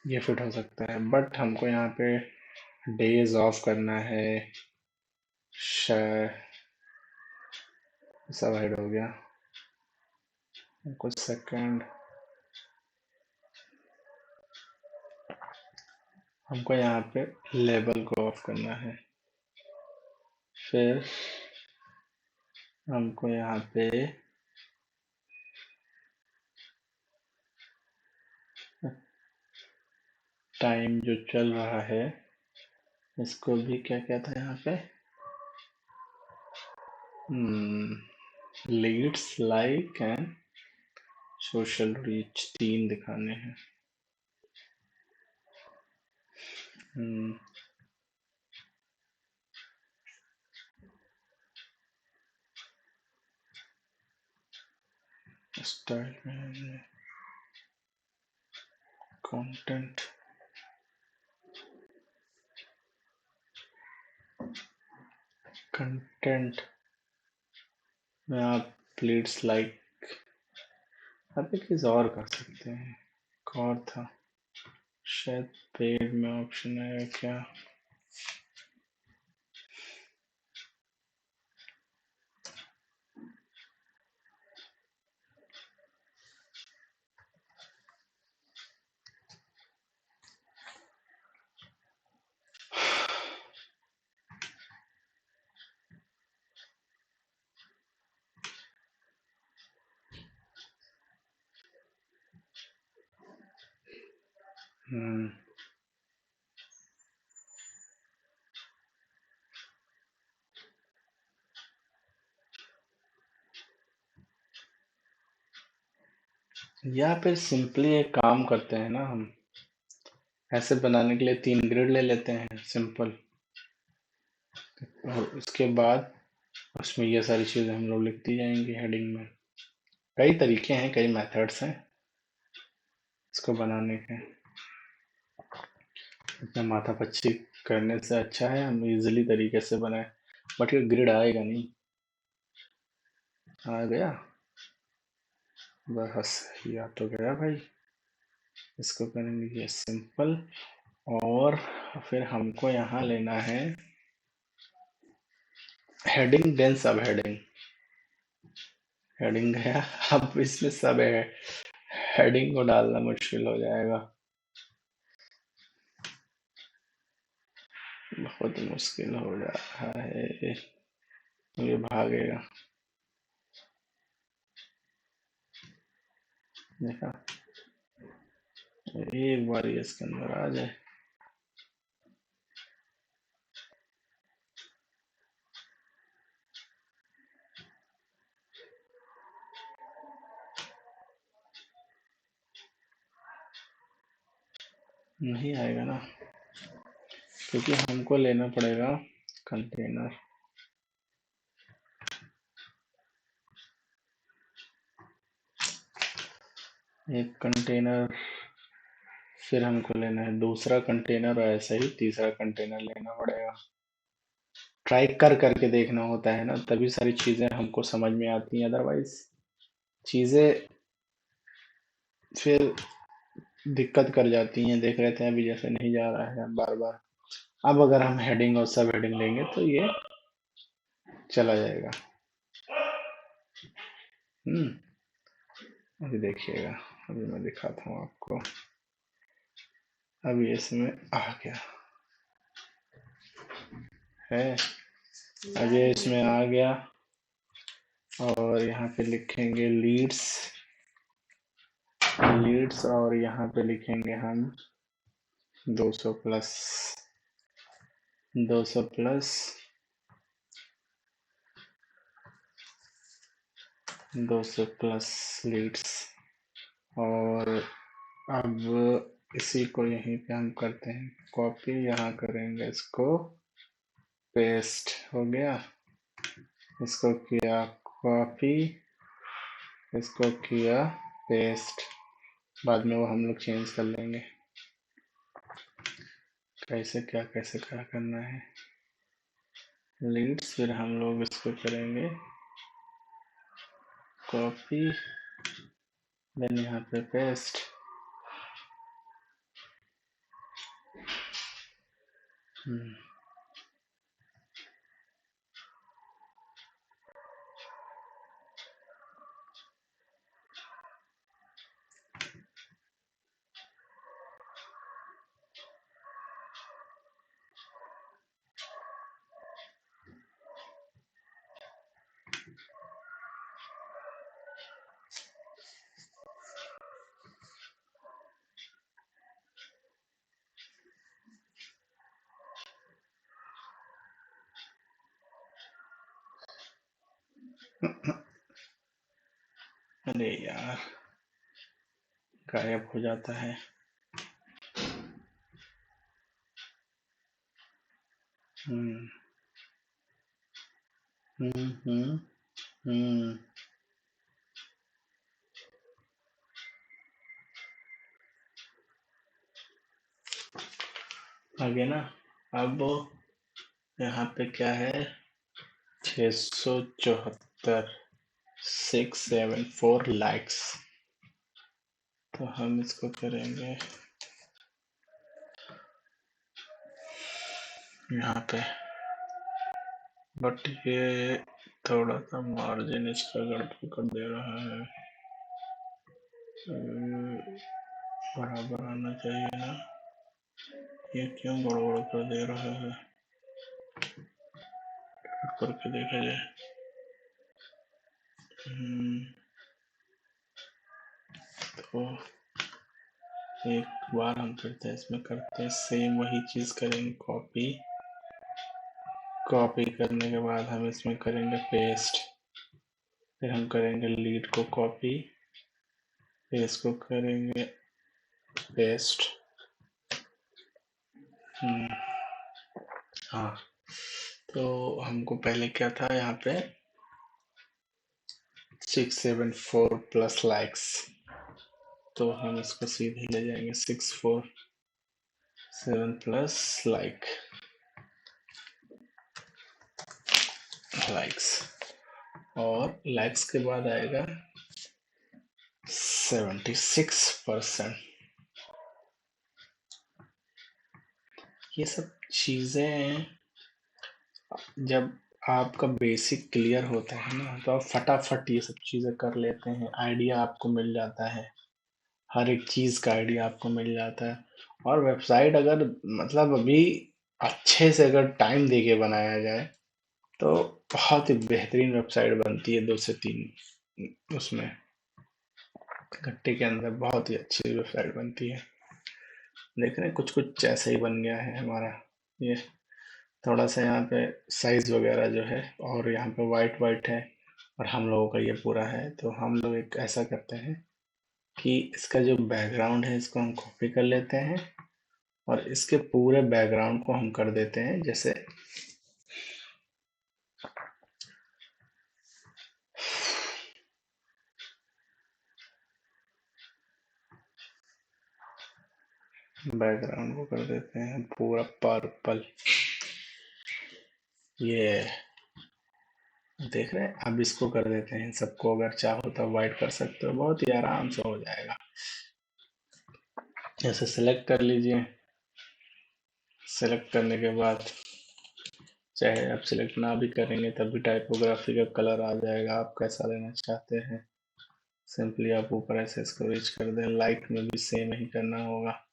S1: ये फिट हो सकता है, बट हमको यहाँ पे डेज ऑफ करना है। सब हाइड हो गया। कुछ सेकंड, हमको यहाँ पे लेबल को ऑफ करना है। फिर हमको यहाँ पे टाइम जो चल रहा है इसको भी क्या कहता है यहाँ पे, leads like and social reach 3 दिखाने हैं। स्टाइल में कंटेंट में आप लीड्स लाइक, आप एक चीज और कर सकते हैं। एक और था, शायद पेड में ऑप्शन है क्या? हम्म, या फिर सिंपली एक काम करते हैं ना हम, ऐसे बनाने के लिए 3 ग्रिड ले लेते हैं सिंपल, और उसके बाद उसमें ये सारी चीज़ें हम लोग लिखती जाएंगे हेडिंग में। कई तरीके हैं, कई मेथड्स हैं इसको बनाने के। इतना माथापच्ची करने से अच्छा है हम इजीली तरीके से बनाए। बट ये ग्रिड आएगा नहीं। आ गया, बस ये आ तो गया भाई। इसको करेंगे ये सिंपल, और फिर हमको यहाँ लेना है हेडिंग देन सब हेडिंग। हेडिंग गया, अब इसमें सब है, हेडिंग को डालना मुश्किल हो जाएगा, बहुत मुश्किल हो रहा है। ये भागेगा, देखा, एक बार ये इसके अंदर आ जाए। नहीं आएगा ना, क्योंकि हमको लेना पड़ेगा कंटेनर। एक कंटेनर, फिर हमको लेना है दूसरा कंटेनर, और ऐसे ही तीसरा कंटेनर लेना पड़ेगा। ट्राई कर करके देखना होता है ना, तभी सारी चीज़ें हमको समझ में आती हैं, अदरवाइज चीज़ें फिर दिक्कत कर जाती हैं। देख रहे थे अभी जैसे नहीं जा रहा है बार बार। अब अगर हम हेडिंग और सब हेडिंग लेंगे तो ये चला जाएगा। अभी देखिएगा, अभी मैं दिखाता हूँ आपको। अभी इसमें आ गया है, अभी इसमें आ गया, और यहाँ पे लिखेंगे लीड्स, लीड्स, और यहाँ पे लिखेंगे हम 200 प्लस, 200 प्लस, 200 प्लस लीड्स। और अब इसी को यहीं पे हम करते हैं कॉपी, यहाँ करेंगे इसको पेस्ट, हो गया। इसको किया कॉपी, इसको किया पेस्ट, बाद में वो हम लोग चेंज कर लेंगे कैसे क्या करना है। लीड्स, फिर हम लोग इसको करेंगे कॉपी, देन यहाँ पे पेस्ट। अरे यार, गायब हो जाता है। हम्म हम्म हम्म हम्म आगे ना, अब यहाँ पे क्या है, 674, 674 लाइक्स। तो हम इसको करेंगे यहाँ पे, बट ये थोड़ा सा मार्जिन इसका गड़बड़ कर दे रहा है। बराबर आना चाहिए ना, ये क्यों गड़बड़ कर दे रहा है, करके देखा जाए। तो एक बार हम करते हैं, इसमें करते हैं सेम वही चीज करेंगे, कॉपी। कॉपी करने के बाद हम इसमें करेंगे पेस्ट, फिर हम करेंगे लीड को कॉपी, फिर इसको करेंगे पेस्ट। हाँ, तो हमको पहले क्या था यहाँ पे 674 प्लस लाइक्स, तो हम इसको सीधे ले जाएंगे 647 प्लस लाइक्स, और लाइक्स के बाद आएगा 76%। ये सब चीजें जब आपका बेसिक क्लियर होता है ना, तो आप फटाफट ये सब चीजें कर लेते हैं, आइडिया आपको मिल जाता है, हर एक चीज का आइडिया आपको मिल जाता है। और वेबसाइट अगर मतलब अभी अच्छे से अगर टाइम देके बनाया जाए तो बहुत ही बेहतरीन वेबसाइट बनती है, 2 से 3 उसमें घंटे के अंदर बहुत ही अच्छी वेबसाइट बनती है। देख रहे हैं कुछ कुछ ऐसा ही बन गया है हमारा। ये थोड़ा सा यहाँ पे साइज वगैरह जो है, और यहाँ पे वाइट वाइट है, और हम लोगों का ये पूरा है, तो हम लोग एक ऐसा करते हैं कि इसका जो बैकग्राउंड है इसको हम कॉपी कर लेते हैं, और इसके पूरे बैकग्राउंड को हम कर देते हैं जैसे बैकग्राउंड को कर देते हैं पूरा पर्पल। ये देख रहे हैं, अब इसको कर देते हैं सबको, अगर चाहो तो वाइट कर सकते हो, बहुत ही आराम से हो जाएगा। ऐसे सेलेक्ट कर लीजिए, सेलेक्ट करने के बाद चाहे आप सिलेक्ट ना भी करेंगे तब भी टाइपोग्राफी का कलर आ जाएगा, आप कैसा लेना चाहते हैं। सिंपली आप ऊपर ऐसे इसको रीच कर दें। लाइट में भी सेम ही करना होगा।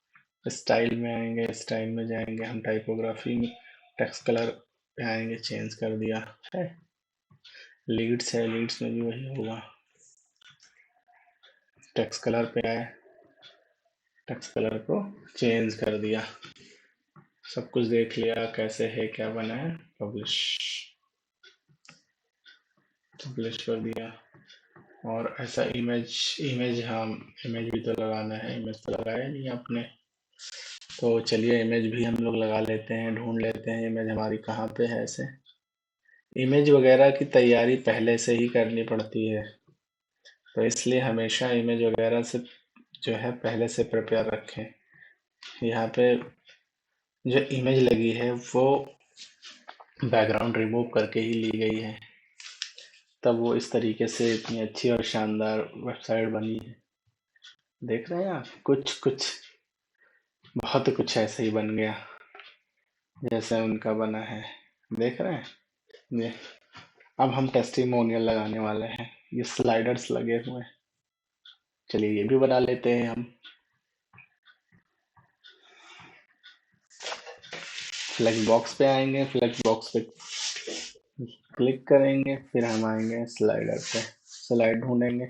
S1: स्टाइल में आएंगे, स्टाइल में जाएंगे हम, टाइपोग्राफी में टेक्स्ट कलर पे आएंगे, चेंज कर दिया है। लीड्स है, लीड्स में भी वही होगा, टेक्स्ट कलर पे आए, टेक्स्ट कलर को चेंज कर दिया। सब कुछ देख लिया कैसे है, क्या बना है, पब्लिश पब्लिश कर दिया। और ऐसा इमेज, हम इमेज भी तो लगाना है, इमेज तो लगाया नहीं आपने, तो चलिए इमेज भी हम लोग लगा लेते हैं, ढूंढ लेते हैं इमेज हमारी कहाँ पे है। ऐसे इमेज वगैरह की तैयारी पहले से ही करनी पड़ती है, तो इसलिए हमेशा इमेज वगैरह से जो है पहले से प्रिपेयर रखें। यहाँ पे जो इमेज लगी है वो बैकग्राउंड रिमूव करके ही ली गई है, तब वो इस तरीके से इतनी अच्छी और शानदार वेबसाइट बनी है। देख रहे हैं आप, कुछ कुछ बहुत कुछ ऐसे ही बन गया जैसे उनका बना है। देख रहे हैं ये, अब हम टेस्टिमोनियल लगाने वाले हैं, ये स्लाइडर्स लगे हुए हैं, चलिए ये भी बना लेते हैं हम। फ्लेक्स बॉक्स पे आएंगे, फ्लेक्स बॉक्स पे क्लिक करेंगे, फिर हम आएंगे स्लाइडर पे, स्लाइड ढूंढेंगे,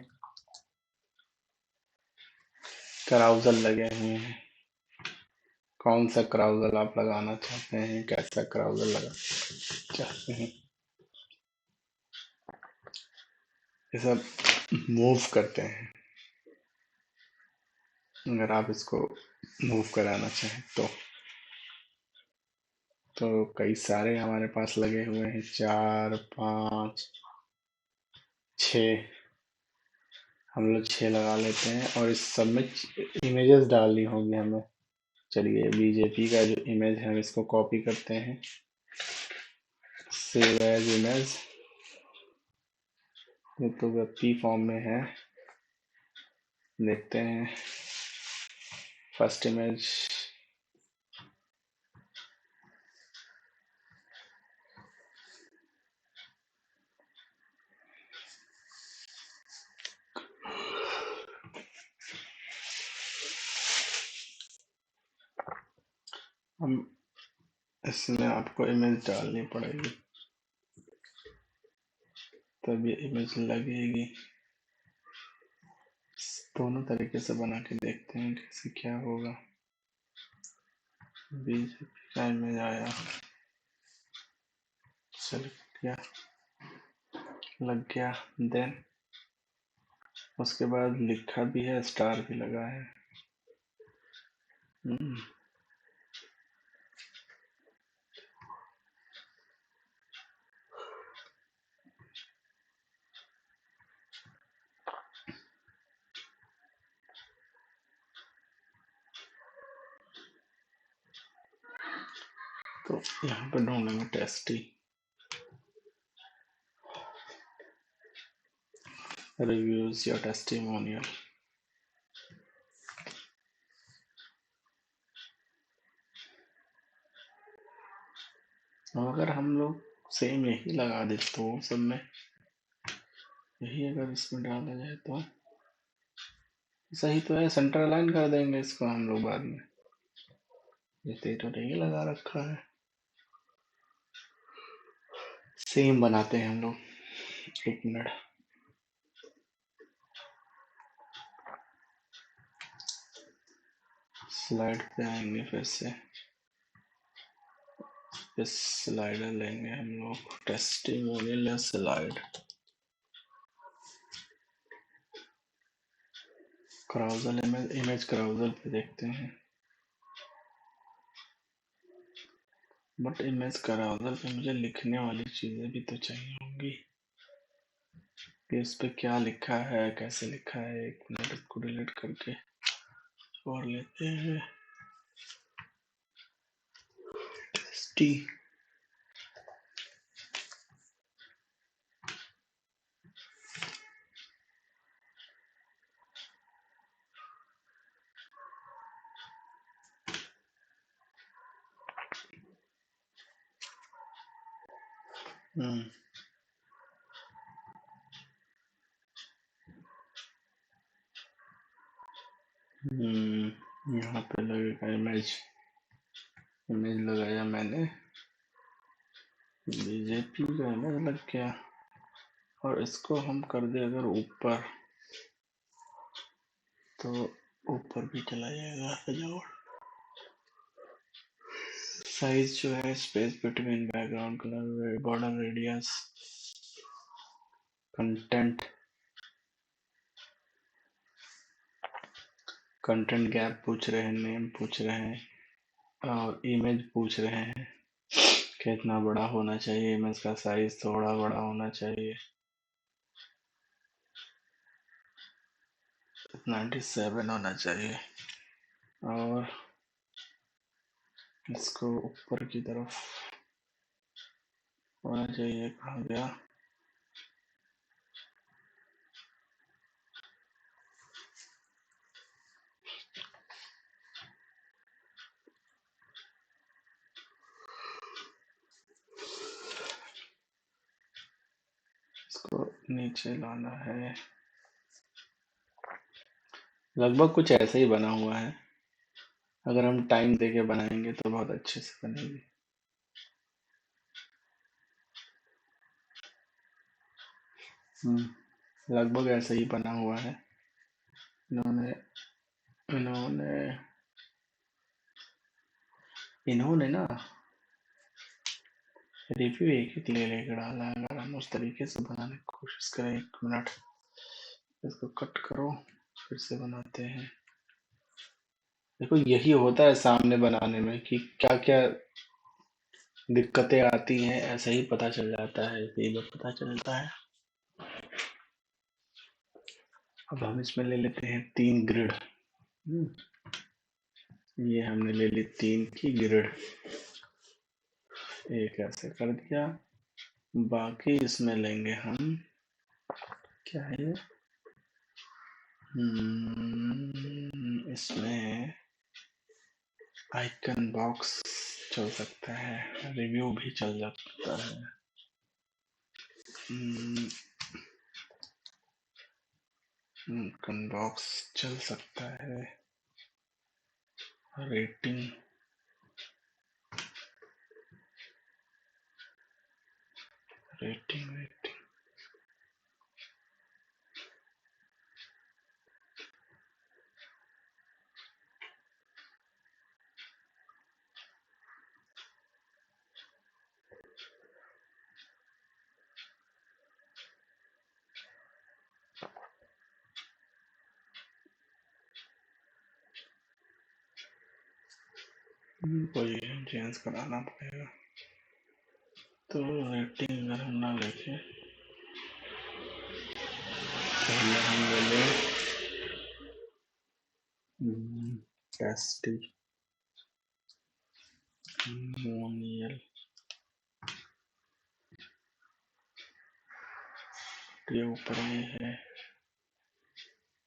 S1: क्राउजल लगे हुए हैं। कौन सा क्राउजल आप लगाना चाहते हैं, कैसा क्राउजल लगा चाहते हैं, ये सब मूव करते हैं। अगर आप इसको मूव कराना चाहें तो कई सारे हमारे पास लगे हुए हैं, 4 5 6, हम लोग 6 लगा लेते हैं, और इस सब में इमेजेस डालनी होंगी हमें। चलिए बीजेपी का जो इमेज है हम इसको कॉपी करते हैं, सेव एज इमेज, ये तो वेबपी फॉर्म में है, देखते हैं फर्स्ट इमेज। हम इसमें आपको इमेज डालनी पड़ेगी तब ये इमेज लगेगी। दोनों तरीके से बना के देखते हैं कैसे क्या होगा। बीजेपी का इमेज आया, सेलेक्ट किया, लग गया। देन उसके बाद लिखा भी है, स्टार भी लगा है। तो यहाँ पे ढूंढेंगे टेस्टी, रिव्यूज या टेस्टिमोनियल। अगर हम लोग सेम यही लगा दे तो सब में यही अगर इसमें डाला जाए तो सही तो है। सेंटर लाइन कर देंगे इसको हम लोग बाद में। ये तो नहीं लगा रखा है, सेम बनाते हैं हम लोग। 1 मिनट, स्लाइड पे आएंगे, फिर से इस स्लाइडर लेंगे हम लोग, टेस्टिमोनियल या स्लाइड। क्राउजल इमेज क्राउजल पे देखते हैं, बट इमेज क्राउजल पे मुझे लिखने वाली चीजें भी तो चाहिए होंगी कि इस पे क्या लिखा है, कैसे लिखा है। 1 मिनट, इसको डिलीट करके और लेते हैं टेस्टी। यहाँ पे लगेगा इमेज, इमेज लगाया मैंने, बीजेपी का इमेज लग गया। और इसको हम कर दे अगर ऊपर, तो ऊपर भी चला जाएगा सजावट। साइज जो है, space between background colour, border radius, content, content gap पूछ रहे हैं, नेम पूछ रहे हैं और इमेज पूछ रहे हैं कितना बड़ा होना चाहिए। इमेज का साइज थोड़ा बड़ा होना चाहिए, 97 होना चाहिए। और इसको ऊपर की तरफ होना चाहिए। कहाँ गया? इसको नीचे लाना है। लगभग कुछ ऐसे ही बना हुआ है, अगर हम टाइम देके बनाएंगे तो बहुत अच्छे से बनेगी। लगभग ऐसा ही बना हुआ है। इन्होंने इन्होंने इन्होंने ना रिव्यू एक एक ले लेकर डाला है। अगर हम उस तरीके से बनाने की कोशिश करें, 1 मिनट, इसको कट करो, फिर से बनाते हैं। देखो यही होता है सामने बनाने में कि क्या क्या दिक्कतें आती हैं, ऐसा ही पता चल जाता है, यही लोग पता चलता है। अब हम इसमें ले लेते हैं 3 ग्रिड। ये हमने ले ली 3 की ग्रिड, एक ऐसे कर दिया। बाकी इसमें लेंगे हम, क्या है ये, इसमें आइकन बॉक्स चल सकता है, रिव्यू भी चल सकता है। आइकन बॉक्स चल सकता है, रेटिंग, रेटिंग, रेटिंग, कोई चेंज कराना पड़ेगा। तो रेटिंग अगर हम ना लिखे, पहले हम ले लें टेस्टिमोनियल। ये ऊपर में है,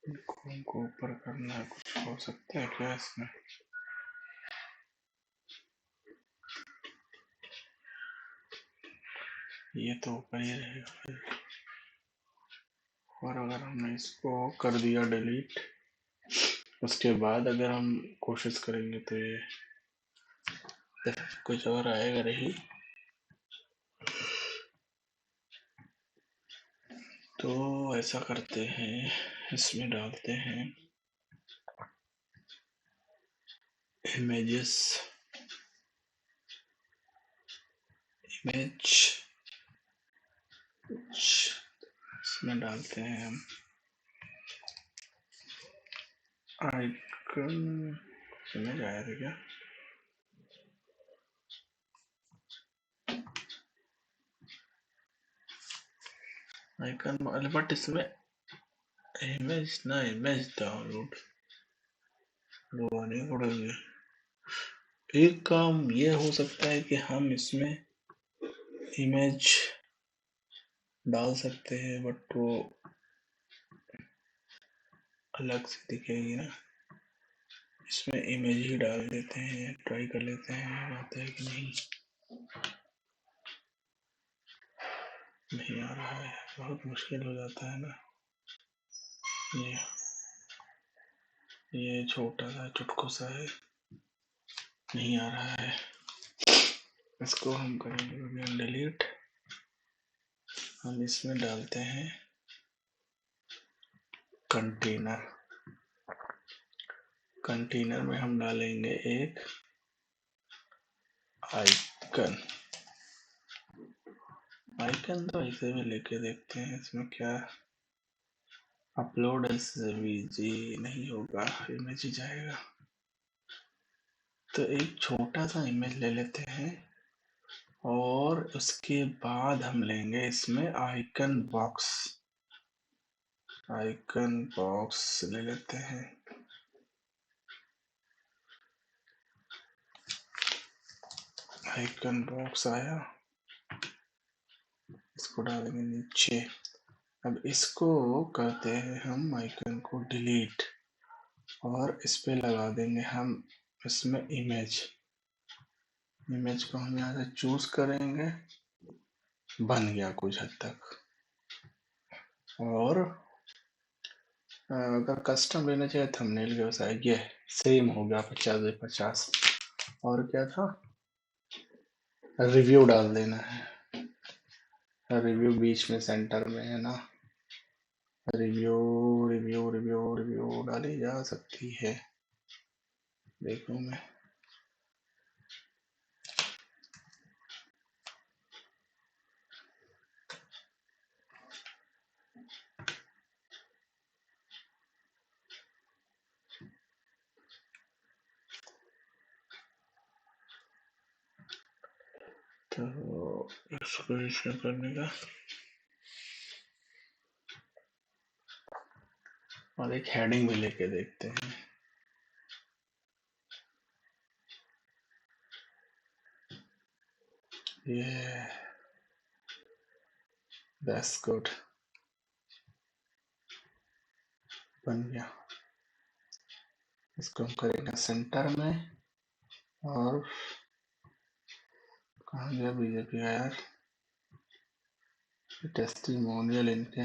S1: इनको हमको ऊपर करना है। कुछ हो सकता है क्या इसमें? ये तो ऊपर ही रहेगा फिर। और अगर हमने इसको कर दिया डिलीट, उसके बाद अगर हम कोशिश करेंगे तो ये कुछ और आएगा नहीं। तो ऐसा करते हैं, इसमें डालते हैं इमेजेस, इमेज, इसमें डालते हैं हम आइकन। समझ आया था क्या? आइकन, बट इसमें इमेज ना, इमेज डाउनलोड करवाने पड़ेंगे। एक काम ये हो सकता है कि हम इसमें इमेज डाल सकते हैं, बट वो अलग से दिखेगी ना। इसमें इमेज ही डाल देते हैं, ट्राई कर लेते हैं आता है कि नहीं। नहीं आ रहा है, बहुत मुश्किल हो जाता है ना। ये छोटा सा चुटकू सा है, नहीं आ रहा है। इसको हम करेंगे डिलीट। हम इसमें डालते हैं कंटेनर। कंटेनर में हम डालेंगे एक आइकन। आइकन तो ऐसे में लेके देखते हैं इसमें क्या। अपलोड एसवीजी नहीं होगा, इमेज ही जाएगा। तो एक छोटा सा इमेज ले लेते हैं और उसके बाद हम लेंगे इसमें आइकन बॉक्स। आइकन बॉक्स ले लेते हैं। आइकन बॉक्स आया, इसको डालेंगे नीचे। अब इसको करते हैं हम आइकन को डिलीट और इस पे लगा देंगे हम इसमें इमेज। इमेज को हम यहाँ से चूज करेंगे, बन गया कुछ हद तक। और अगर कस्टम लेना चाहिए थंबनेल के व्यवसाय, ये सेम हो गया 50/50। और क्या था, रिव्यू डाल देना है। रिव्यू बीच में सेंटर में है ना। रिव्यू रिव्यू रिव्यू रिव्यू डाली जा सकती है, देखूं मैं। तो इसको इसमें करने का, और एक हेडिंग भी लेके देखते हैं। ये दैट्स गुड, बन गया। इसको हम करेंगे सेंटर में। और कहाँ गया बीजेपी का यार, टेस्टिमोनियल इनके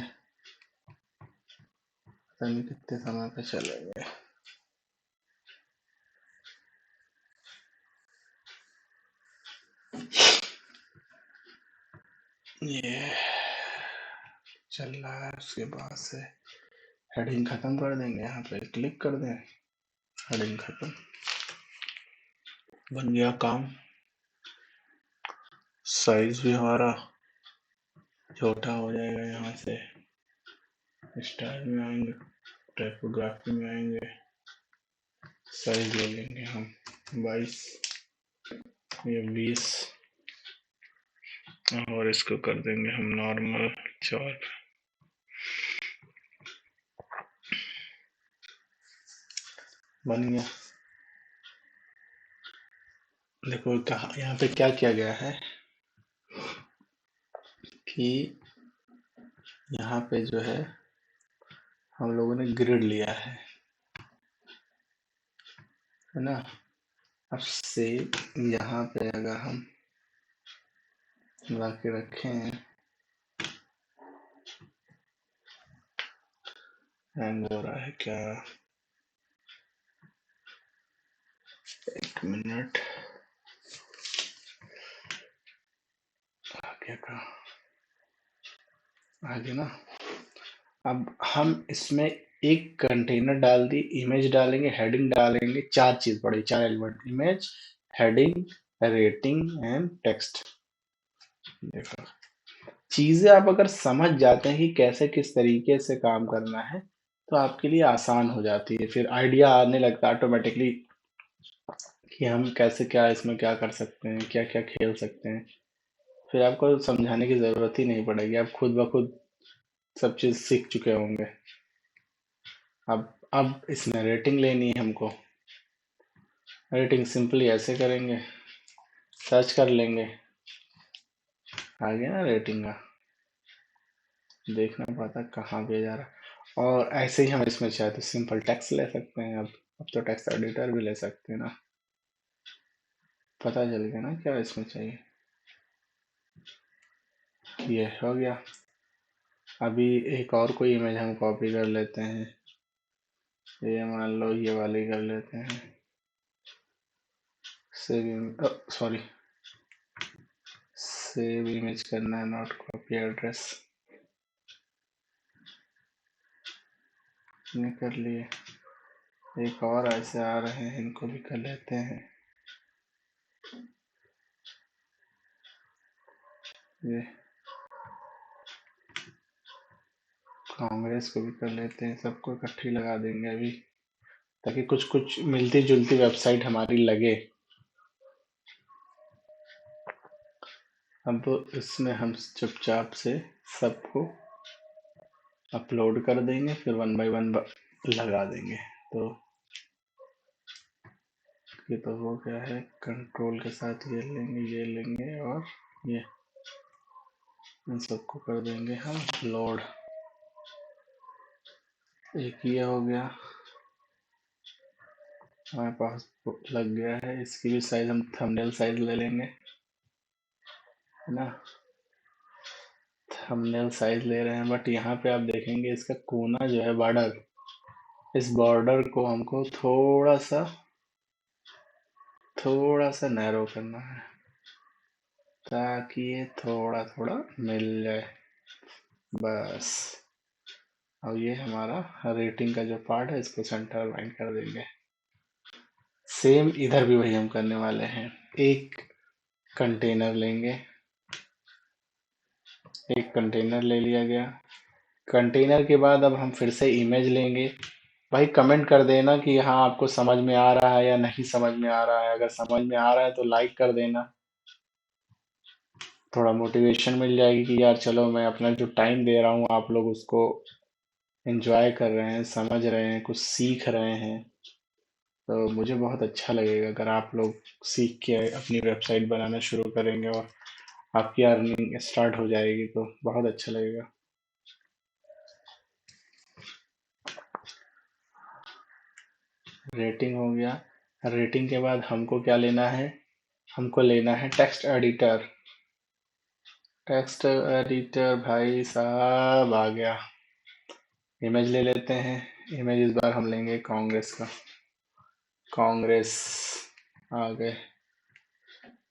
S1: पता नहीं कितने समय पे चलेंगे। ये चल रहा है। उसके बाद से हेडिंग खत्म कर देंगे, यहाँ पे क्लिक कर दें, हेडिंग खत्म, बन गया काम। साइज भी हमारा छोटा हो जाएगा। यहाँ से स्टाइल में आएंगे, टाइपोग्राफी में आएंगे, साइज ले लेंगे हम 22। ये 20 और इसको कर देंगे हम नॉर्मल 4। बन गया। देखो कहा यहाँ पे क्या किया गया है कि यहाँ पे जो है हम लोगों ने ग्रिड लिया है ना। अब से यहाँ पे अगर हम ला के रखें, हैंग हो रहा है क्या? एक मिनट, आगे का आगे ना। अब हम इसमें एक कंटेनर डाल दी, इमेज डालेंगे, हेडिंग डालेंगे, 4 चीज पड़ी, 4 element, image, heading, rating and text. देखो चीजें आप अगर समझ जाते हैं कि कैसे किस तरीके से काम करना है तो आपके लिए आसान हो जाती है, फिर आइडिया आने लगता है ऑटोमेटिकली कि हम कैसे क्या इसमें क्या कर सकते हैं, क्या क्या खेल सकते हैं। फिर आपको समझाने की जरूरत ही नहीं पड़ेगी, आप खुद ब खुद सब चीज सीख चुके होंगे। अब इसमें रेटिंग लेनी है हमको। रेटिंग सिंपली ऐसे करेंगे, सर्च कर लेंगे, आ गया ना रेटिंग का। देखना पड़ता कहाँ पे जा रहा है। और ऐसे ही हम इसमें चाहे तो सिंपल टेक्स्ट ले सकते हैं। अब तो टेक्स्ट एडिटर भी ले सकते हैं ना। पता चल गया ना क्या इसमें चाहिए। ये हो गया। अभी एक और कोई इमेज हम कॉपी कर लेते हैं। ये मान लो ये वाली कर लेते हैं। सेव, सॉरी, सेव इमेज करना है, नॉट कॉपी एड्रेस। ये कर लिए। एक और ऐसे आ रहे हैं, इनको भी कर लेते हैं। ये कांग्रेस को भी कर लेते हैं, सबको इकट्ठी लगा देंगे अभी, ताकि कुछ कुछ मिलती जुलती वेबसाइट हमारी लगे। अब इसमें हम चुपचाप से सबको अपलोड कर देंगे, फिर 1 बाय 1 लगा देंगे। तो ये तो हो गया है। कंट्रोल के साथ ये लेंगे और ये इन सबको कर देंगे हम लोड। एक ये हो गया, हमारे पास लग गया है। इसकी भी साइज हम थंबनेल साइज ले लेंगे, है ना। थंबनेल साइज ले रहे हैं, बट यहाँ पे आप देखेंगे इसका कोना जो है, बॉर्डर, इस बॉर्डर को हमको थोड़ा सा नैरो करना है, ताकि ये थोड़ा थोड़ा मिल जाए बस। अब ये हमारा रेटिंग का जो पार्ट है, इसको सेंटर लाइन कर देंगे। सेम इधर भी वही हम करने वाले हैं। एक कंटेनर लेंगे, एक कंटेनर ले लिया गया। कंटेनर के बाद अब हम फिर से इमेज लेंगे। भाई कमेंट कर देना कि हाँ आपको समझ में आ रहा है या नहीं समझ में आ रहा है। अगर समझ में आ रहा है तो लाइक कर देना, थोड़ा मोटिवेशन मिल जाएगी कि यार चलो मैं अपना जो टाइम दे रहा हूँ आप लोग उसको एंजॉय कर रहे हैं, समझ रहे हैं, कुछ सीख रहे हैं। तो मुझे बहुत अच्छा लगेगा अगर आप लोग सीख के अपनी वेबसाइट बनाना शुरू करेंगे और आपकी अर्निंग स्टार्ट हो जाएगी, तो बहुत अच्छा लगेगा। रेटिंग हो गया। रेटिंग के बाद हमको क्या लेना है, हमको लेना है टेक्स्ट एडिटर। टेक्स्ट एडिटर भाई साहब आ गया। इमेज ले लेते हैं। इमेज इस बार हम लेंगे कांग्रेस का। कांग्रेस आ गए,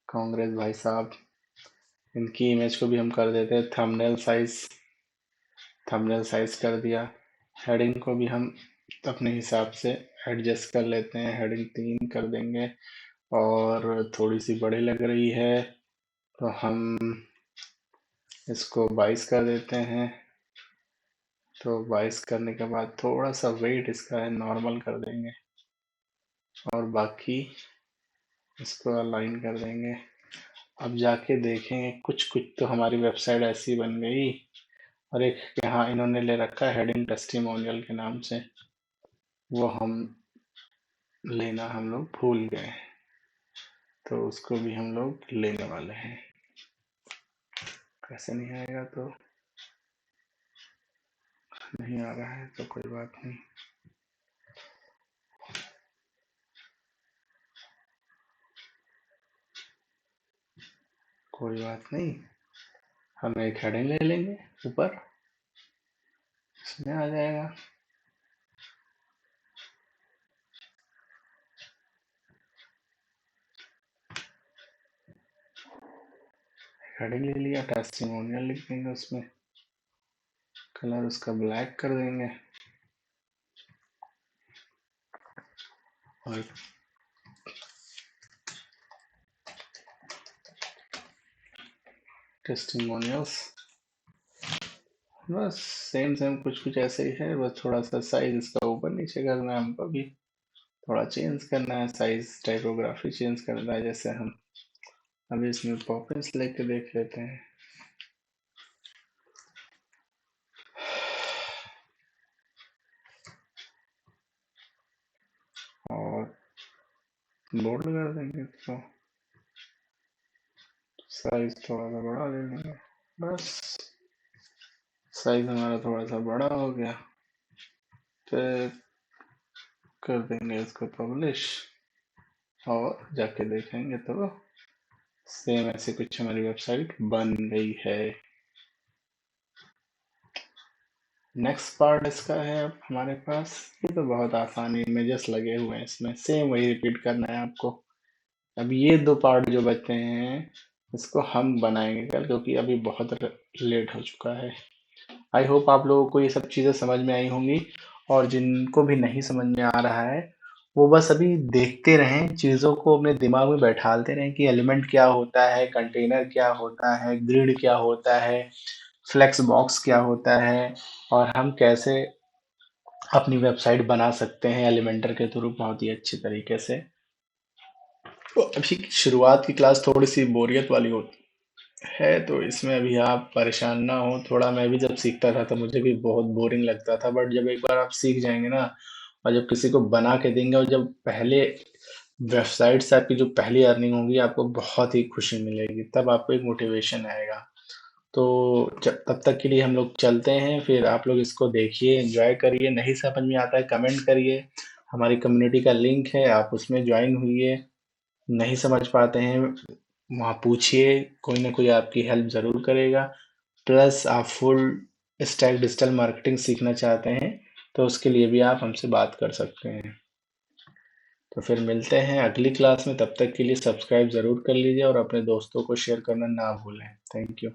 S1: कांग्रेस भाई साहब। इनकी इमेज को भी हम कर देते हैं थंबनेल साइज। थंबनेल साइज कर दिया। हेडिंग को भी हम अपने हिसाब से एडजस्ट कर लेते हैं, हेडिंग 3 कर देंगे। और थोड़ी सी बड़ी लग रही है तो हम इसको 22 कर देते हैं। तो 22 करने के बाद थोड़ा सा वेट इसका है नॉर्मल कर देंगे। और बाकी इसको अलाइन कर देंगे। अब जाके देखेंगे कुछ कुछ तो हमारी वेबसाइट ऐसी बन गई। और एक यहाँ इन्होंने ले रखा है हेडिंग टेस्टिमोनियल के नाम से, वो हम लोग भूल गए, तो उसको भी हम लोग लेने वाले हैं। कैसे नहीं आएगा, तो नहीं आ रहा है तो कोई बात नहीं। कोई बात नहीं, हम एक हेडिंग ले लेंगे ऊपर, इसमें आ जाएगा। हेडिंग ले लिया, टेस्टिमोनियल लिख देंगे, उसमें कलर उसका ब्लैक कर देंगे और टेस्टिमोनियल्स, बस सेम कुछ कुछ ऐसे ही है। बस थोड़ा सा साइज इसका ऊपर नीचे करना है हमको भी, थोड़ा चेंज करना है साइज, टाइपोग्राफी चेंज करना है। जैसे हम अभी इसमें पॉपिंस लेके देख लेते हैं। और बोल्ड कर देंगे इसको, साइज थोड़ा सा बड़ा ले लेंगे। बस साइज हमारा थोड़ा सा बड़ा हो गया, फिर कर देंगे इसको पब्लिश और जाके देखेंगे तो सेम ऐसे कुछ हमारी वेबसाइट बन गई है। नेक्स्ट पार्ट इसका है अब हमारे पास, ये तो बहुत आसान है, इमेजेस लगे हुए हैं इसमें, सेम वही रिपीट करना है आपको। अब ये दो पार्ट जो बचे हैं इसको हम बनाएंगे कल, क्योंकि अभी बहुत लेट हो चुका है। आई होप आप लोगों को ये सब चीज़ें समझ में आई होंगी, और जिनको भी नहीं समझ में आ रहा है वो बस अभी देखते रहें, चीज़ों को अपने दिमाग में बैठालते रहें कि एलिमेंट क्या होता है, कंटेनर क्या होता है, ग्रिड क्या होता है, फ्लेक्स बॉक्स क्या होता है, और हम कैसे अपनी वेबसाइट बना सकते हैं एलिमेंटर के थ्रू बहुत ही अच्छे तरीके से। तो अभी शुरुआत की क्लास थोड़ी सी बोरियत वाली होती है, तो इसमें अभी आप परेशान ना हो। थोड़ा मैं भी जब सीखता था तो मुझे भी बहुत बोरिंग लगता था, बट जब एक बार आप सीख जाएंगे ना, और जब किसी को बना के देंगे, और जब पहले वेबसाइट से आपकी जो पहली अर्निंग होगी, आपको बहुत ही खुशी मिलेगी, तब आपको एक मोटिवेशन आएगा। तो तब तक के लिए हम लोग चलते हैं, फिर आप लोग इसको देखिए, एंजॉय करिए। नहीं समझ में आता है कमेंट करिए, हमारी कम्युनिटी का लिंक है, आप उसमें ज्वाइन हुई। नहीं समझ पाते हैं वहाँ पूछिए, कोई ना कोई आपकी हेल्प ज़रूर करेगा। प्लस आप फुल स्टैक डिजिटल मार्केटिंग सीखना चाहते हैं तो उसके लिए भी आप हमसे बात कर सकते हैं। तो फिर मिलते हैं अगली क्लास में, तब तक के लिए सब्सक्राइब ज़रूर कर लीजिए और अपने दोस्तों को शेयर करना ना भूलें। Thank you.